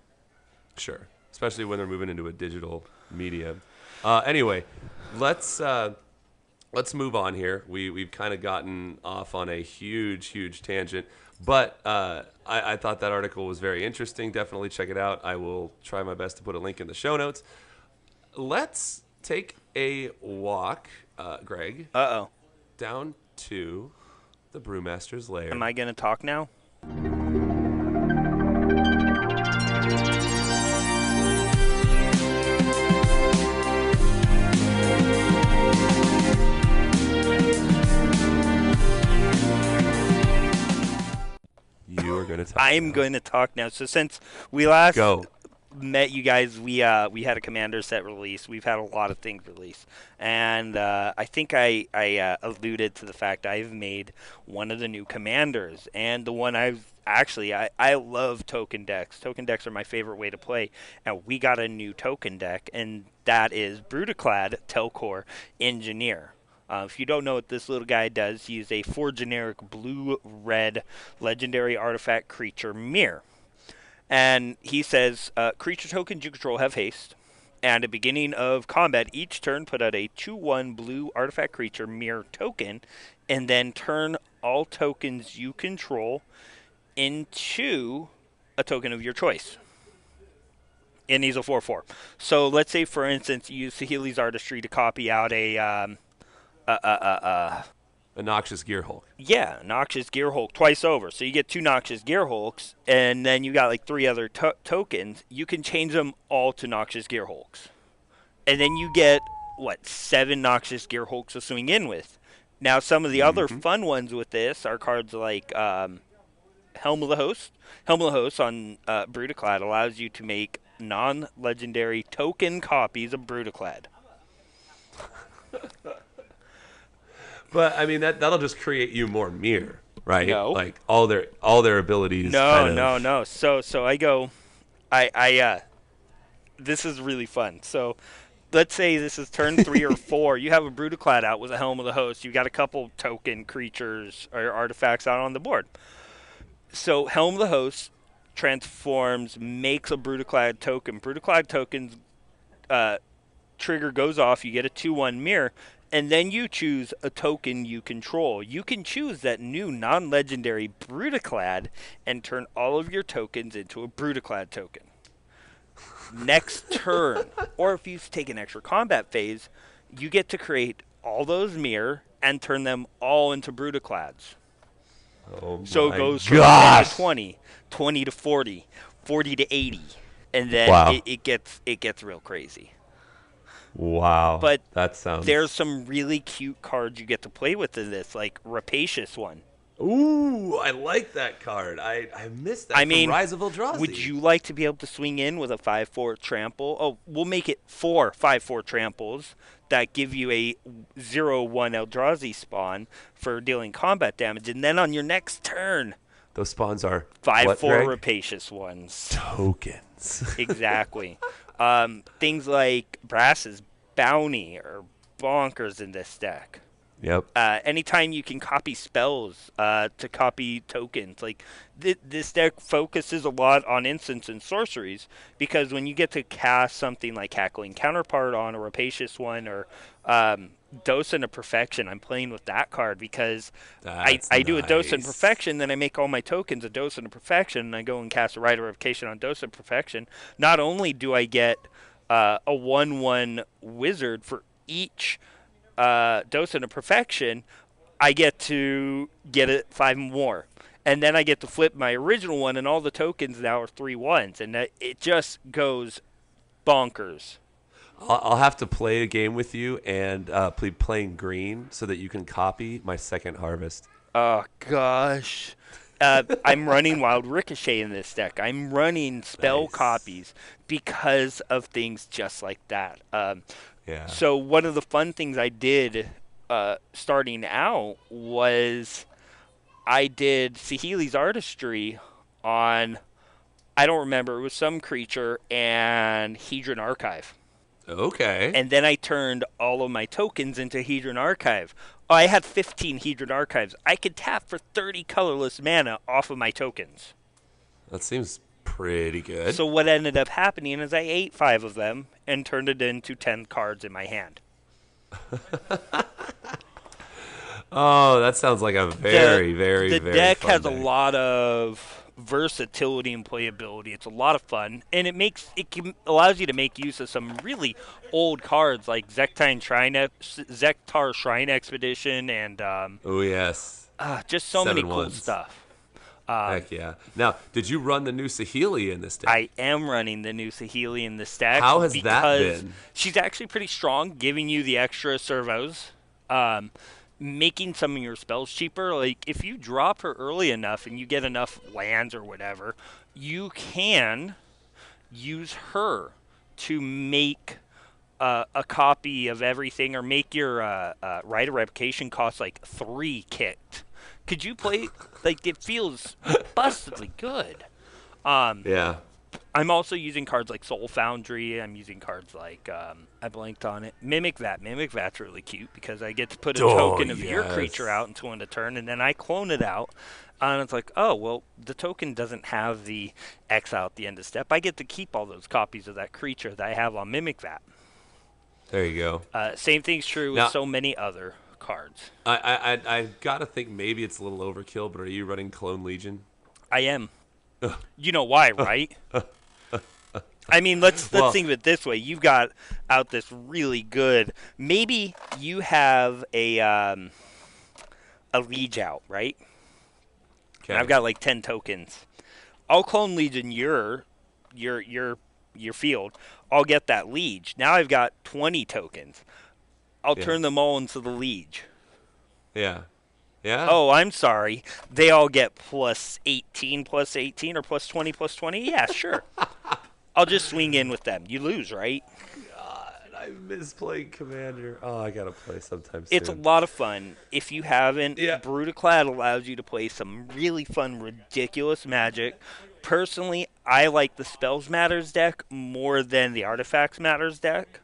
[SPEAKER 5] Sure, especially when they're moving into a digital medium. Anyway, let's move on here. We've kind of gotten off on a huge tangent, but I thought that article was very interesting. Definitely check it out. I will try my best to put a link in the show notes. Let's take a walk, Greg. Down to the Brewmaster's lair.
[SPEAKER 3] Am I going to talk now?
[SPEAKER 5] You are going to talk.
[SPEAKER 3] I'm going to talk now. So since we last met you guys, we had a Commander set release. We've had a lot of things released, and I think I alluded to the fact I've made one of the new Commanders, and the one I love token decks. Token decks are my favorite way to play, and we got a new token deck, and that is Brudiclad Telcor Engineer. If you don't know what this little guy does, he's a 4 generic blue-red legendary artifact creature mirror. And he says, creature tokens you control have haste, and at the beginning of combat, each turn put out a 2/1 blue artifact creature mirror token, and then turn all tokens you control into a token of your choice. And he's a 4/4. So let's say, for instance, you use Saheeli's Artistry to copy out a
[SPEAKER 5] Noxious Gearhulk.
[SPEAKER 3] Yeah, Noxious Gearhulk twice over. So you get 2 Noxious Gearhulks, and then you got like 3 other tokens. You can change them all to Noxious Gearhulks. And then you get, 7 Noxious Gearhulks to swing in with. Now, some of the other fun ones with this are cards like Helm of the Host. Helm of the Host on Brudiclad allows you to make non-legendary token copies of Brudiclad.
[SPEAKER 5] But I mean that'll just create you more mirror, right?
[SPEAKER 3] No.
[SPEAKER 5] Like all their abilities.
[SPEAKER 3] No. So I go, this is really fun. So let's say this is turn 3 or 4. You have a Brudiclad out with a Helm of the Host. You got a couple token creatures or artifacts out on the board. So Helm of the Host transforms, makes a Brudiclad token. Brudiclad tokens trigger goes off, you get a 2/1 mirror, and then you choose a token you control. You can choose that new non-legendary Brudiclad and turn all of your tokens into a Brudiclad token. Next turn, or if you take an extra combat phase, you get to create all those mirror and turn them all into Brudiclads.
[SPEAKER 5] Oh
[SPEAKER 3] So it
[SPEAKER 5] my
[SPEAKER 3] goes from
[SPEAKER 5] gosh.
[SPEAKER 3] 10 to 20, 20 to 40, 40 to 80, and then
[SPEAKER 5] Wow.
[SPEAKER 3] it gets real crazy.
[SPEAKER 5] Wow.
[SPEAKER 3] But
[SPEAKER 5] that sounds.
[SPEAKER 3] there's some really cute cards you get to play with in this, like Rapacious one.
[SPEAKER 5] Ooh, I like that card. I missed that.
[SPEAKER 3] I
[SPEAKER 5] from
[SPEAKER 3] mean,
[SPEAKER 5] Rise of Eldrazi.
[SPEAKER 3] Would you like to be able to swing in with a 5/4 trample? Oh, we'll make it 4 5/4 tramples that give you a 0/1 Eldrazi spawn for dealing combat damage, and then on your next turn,
[SPEAKER 5] Those spawns are
[SPEAKER 3] 5/4
[SPEAKER 5] Greg?
[SPEAKER 3] Rapacious ones.
[SPEAKER 5] Tokens.
[SPEAKER 3] Exactly. Things like Brass's Bounty or Bonkers in this deck.
[SPEAKER 5] Yep.
[SPEAKER 3] Anytime you can copy spells to copy tokens, like this deck focuses a lot on instants and sorceries, because when you get to cast something like Cackling Counterpart on a Rapacious one, or Docent of Perfection, I'm playing with that card because I do a Docent of Perfection, then I make all my tokens a Docent of Perfection, and I go and cast a Rite of Revocation on Docent of Perfection. Not only do I get a 1/1 wizard for each Docent of Perfection, I get to get it 5 more. And then I get to flip my original one, and all the tokens now are 3/1s, and it just goes bonkers.
[SPEAKER 5] I'll have to play a game with you and playing green so that you can copy my second harvest.
[SPEAKER 3] Oh, gosh. I'm running Wild Ricochet in this deck. I'm running spell
[SPEAKER 5] Nice.
[SPEAKER 3] copies because of things just like that.
[SPEAKER 5] Yeah.
[SPEAKER 3] So one of the fun things I did starting out was I did Saheeli's Artistry on, I don't remember, it was some creature, and Hedron Archive.
[SPEAKER 5] Okay.
[SPEAKER 3] And then I turned all of my tokens into Hedron Archive. Oh, I had 15 Hedron Archives. I could tap for 30 colorless mana off of my tokens.
[SPEAKER 5] That seems pretty good.
[SPEAKER 3] So what ended up happening is I ate 5 of them and turned it into 10 cards in my hand.
[SPEAKER 5] Oh, that sounds like a very, very
[SPEAKER 3] The
[SPEAKER 5] very
[SPEAKER 3] deck
[SPEAKER 5] fun
[SPEAKER 3] has
[SPEAKER 5] deck.
[SPEAKER 3] a lot of versatility and playability. It's a lot of fun, and allows you to make use of some really old cards like Zektar Shrine Expedition, and
[SPEAKER 5] Oh yes.
[SPEAKER 3] just so many
[SPEAKER 5] 7
[SPEAKER 3] cool
[SPEAKER 5] ones.
[SPEAKER 3] stuff.
[SPEAKER 5] Heck yeah. Now, did you run the new Saheeli in this deck?
[SPEAKER 3] I am running the new Saheeli in this deck.
[SPEAKER 5] How has that
[SPEAKER 3] because
[SPEAKER 5] been?
[SPEAKER 3] She's actually pretty strong, giving you the extra servos, making some of your spells cheaper. Like, if you drop her early enough and you get enough lands or whatever, you can use her to make a copy of everything, or make your Rite of Revocation cost like 3 kicked. Could you play? Like, it feels bustedly good.
[SPEAKER 5] Yeah.
[SPEAKER 3] I'm also using cards like Soul Foundry. I'm using cards like, I blanked on it, Mimic Vat. Mimic Vat's really cute because I get to put a token of your creature out into one a turn, and then I clone it out. And it's like, oh, well, the token doesn't have the exile at the end of step. I get to keep all those copies of that creature that I have on Mimic Vat.
[SPEAKER 5] There you go.
[SPEAKER 3] Same thing's true
[SPEAKER 5] Now-
[SPEAKER 3] with so many other cards.
[SPEAKER 5] I gotta think maybe it's a little overkill, but are you running Clone Legion?
[SPEAKER 3] I am. You know why, right? I mean, let's think of it this way. You've got out this really good. Maybe you have a Liege out, right?
[SPEAKER 5] Okay.
[SPEAKER 3] And I've got like 10 tokens. I'll clone Legion your field. I'll get that Liege. Now I've got 20 tokens. I'll turn them all into the Liege.
[SPEAKER 5] Yeah. Yeah.
[SPEAKER 3] Oh, I'm sorry. They all get plus 18 or plus 20 plus 20? Yeah, sure. I'll just swing in with them. You lose, right?
[SPEAKER 5] God, I miss playing Commander. Oh, I gotta play sometime soon.
[SPEAKER 3] It's a lot of fun. If you haven't,
[SPEAKER 5] Yeah.
[SPEAKER 3] Brudiclad allows you to play some really fun, ridiculous Magic. Personally, I like the Spells Matters deck more than the Artifacts Matters deck.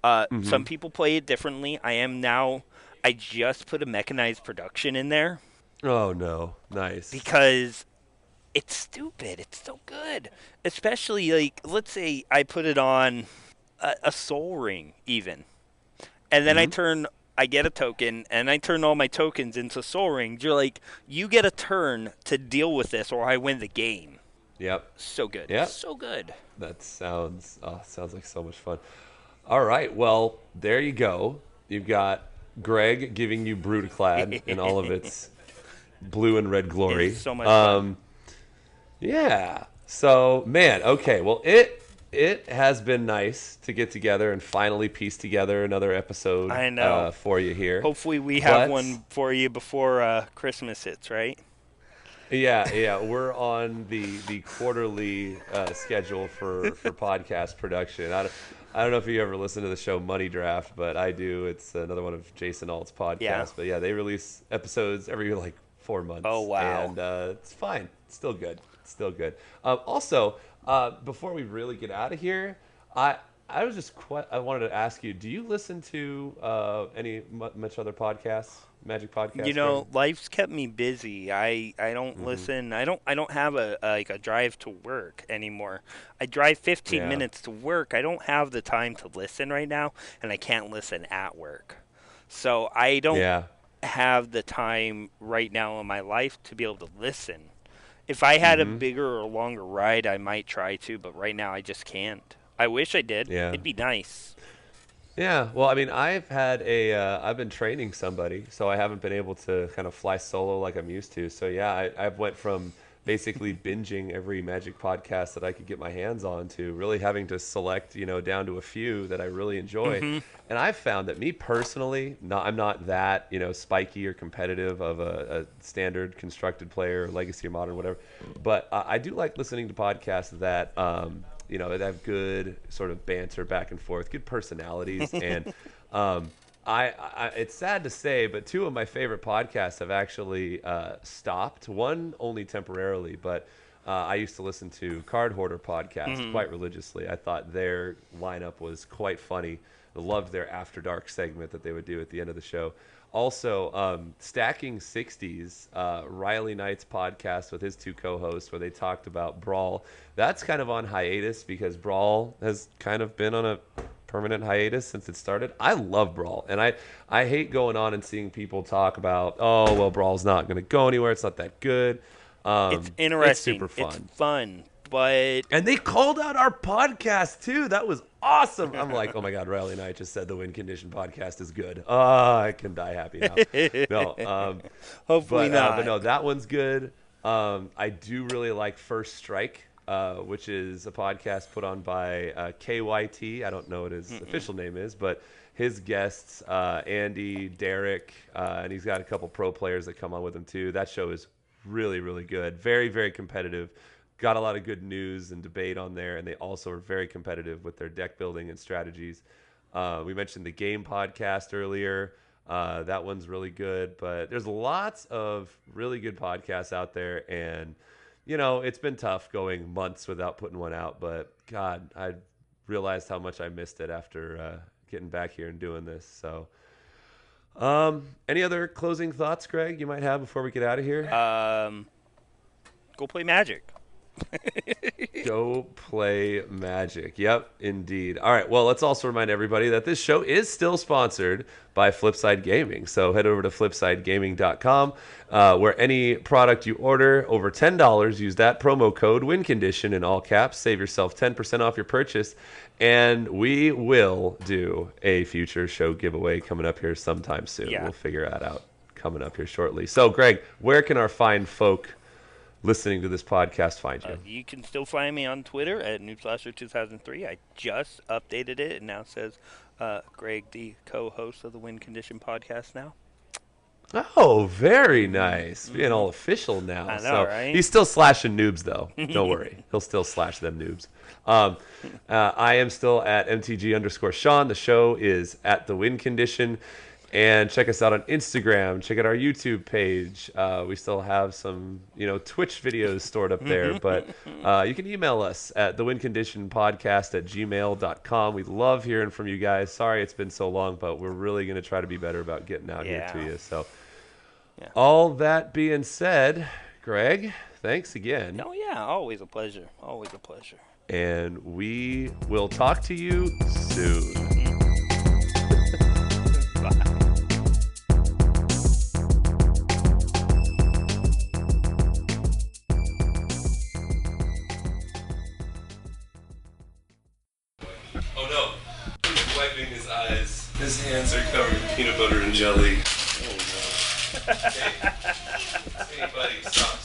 [SPEAKER 3] Some people play it differently. I just put a mechanized production in there
[SPEAKER 5] Oh no, nice.
[SPEAKER 3] because It's stupid. It's so good. Especially, like, let's say I put it on a soul ring, even. And then I get a token, and I turn all my tokens into soul rings. You're like, you get a turn to deal with this, or I win the game.
[SPEAKER 5] Yep.
[SPEAKER 3] So good.
[SPEAKER 5] Yep.
[SPEAKER 3] So good.
[SPEAKER 5] That sounds like so much fun. All right, well, there you go. You've got Greg giving you Brudiclad in all of its blue and red glory.
[SPEAKER 3] It's so much fun.
[SPEAKER 5] Yeah. So, man, okay. Well, it has been nice to get together and finally piece together another episode
[SPEAKER 3] I know.
[SPEAKER 5] For you here.
[SPEAKER 3] Hopefully we have one for you before Christmas hits, right?
[SPEAKER 5] Yeah. We're on the quarterly schedule for podcast production. I don't know if you ever listen to the show Money Draft, but I do. It's another one of Jason Alt's podcasts.
[SPEAKER 3] Yeah.
[SPEAKER 5] But yeah, they release episodes every 4 months.
[SPEAKER 3] Oh, wow.
[SPEAKER 5] And it's fine. It's still good. Also, before we really get out of here, I wanted to ask you, do you listen to much other podcasts, Magic podcasts?
[SPEAKER 3] You know, life's kept me busy. I don't listen. I don't have a drive to work anymore. I drive 15 minutes to work. I don't have the time to listen right now, and I can't listen at work. So I don't have the time right now in my life to be able to listen. If I had a bigger or longer ride, I might try to, but right now I just can't. I wish I did.
[SPEAKER 5] Yeah.
[SPEAKER 3] It'd be nice.
[SPEAKER 5] Yeah, well, I mean, I've been training somebody, so I haven't been able to kind of fly solo like I'm used to. So yeah, I've went from basically binging every Magic podcast that I could get my hands on to really having to select, down to a few that I really enjoy. And I've found that me personally, I'm not that, spiky or competitive of a standard constructed player, legacy or modern, whatever. But I do like listening to podcasts that, they have good sort of banter back and forth, good personalities. And it's sad to say, but two of my favorite podcasts have actually stopped. One only temporarily, but I used to listen to Card Hoarder podcast quite religiously. I thought their lineup was quite funny. I loved their After Dark segment that they would do at the end of the show. Also, Stacking 60s, Riley Knight's podcast with his two co-hosts where they talked about Brawl. That's kind of on hiatus because Brawl has kind of been on a permanent hiatus since it started. I love Brawl, and I hate going on and seeing people talk about, oh, well, Brawl's not going to go anywhere. It's not that good.
[SPEAKER 3] It's interesting.
[SPEAKER 5] It's super fun.
[SPEAKER 3] It's fun, but...
[SPEAKER 5] And they called out our podcast, too. That was awesome. I'm like, oh, my God, Riley Knight just said the Win Condition podcast is good. I can die happy now. No,
[SPEAKER 3] hopefully not.
[SPEAKER 5] But no, that one's good. I do really like First Strike, which is a podcast put on by KYT. I don't know what his official name is, but his guests, Andy, Derek, and he's got a couple pro players that come on with him, too. That show is really, really good. Very, very competitive. Got a lot of good news and debate on there, and they also are very competitive with their deck building and strategies. We mentioned the Game podcast earlier. That one's really good, but there's lots of really good podcasts out there, and it's been tough going months without putting one out, but God, I realized how much I missed it after getting back here and doing this. So any other closing thoughts, Greg, you might have before we get out of here?
[SPEAKER 3] Go play Magic.
[SPEAKER 5] Go play Magic. Yep, indeed. All right, well, let's also remind everybody that this show is still sponsored by Flipside Gaming. So head over to flipsidegaming.com, where any product you order over $10, use that promo code WINCONDITION in all caps. Save yourself 10% off your purchase. And we will do a future show giveaway coming up here sometime soon.
[SPEAKER 3] Yeah.
[SPEAKER 5] We'll figure that out coming up here shortly. So, Greg, where can our fine folk listening to this podcast find you?
[SPEAKER 3] You can still find me on Twitter at Noobslasher2003. I just updated it. It now says Greg, the co-host of the Win Condition podcast now.
[SPEAKER 5] Oh, very nice. Being all official now.
[SPEAKER 3] I know, right?
[SPEAKER 5] He's still slashing noobs, though. Don't worry. He'll still slash them noobs. I am still at MTG_Sean. The show is at The Win Condition. And check us out on Instagram. Check out our YouTube page. We still have some, Twitch videos stored up there. But you can email us at thewinconditionpodcast@gmail.com. We love hearing from you guys. Sorry it's been so long, but we're really going to try to be better about getting out here to you. So, all that being said, Greg, thanks again.
[SPEAKER 3] Oh, yeah. Always a pleasure. Always a pleasure.
[SPEAKER 5] And we will talk to you soon.
[SPEAKER 3] Bye.
[SPEAKER 2] Oh no, he's wiping his eyes. His hands are covered in peanut butter and jelly. Oh no. Hey, buddy, stop.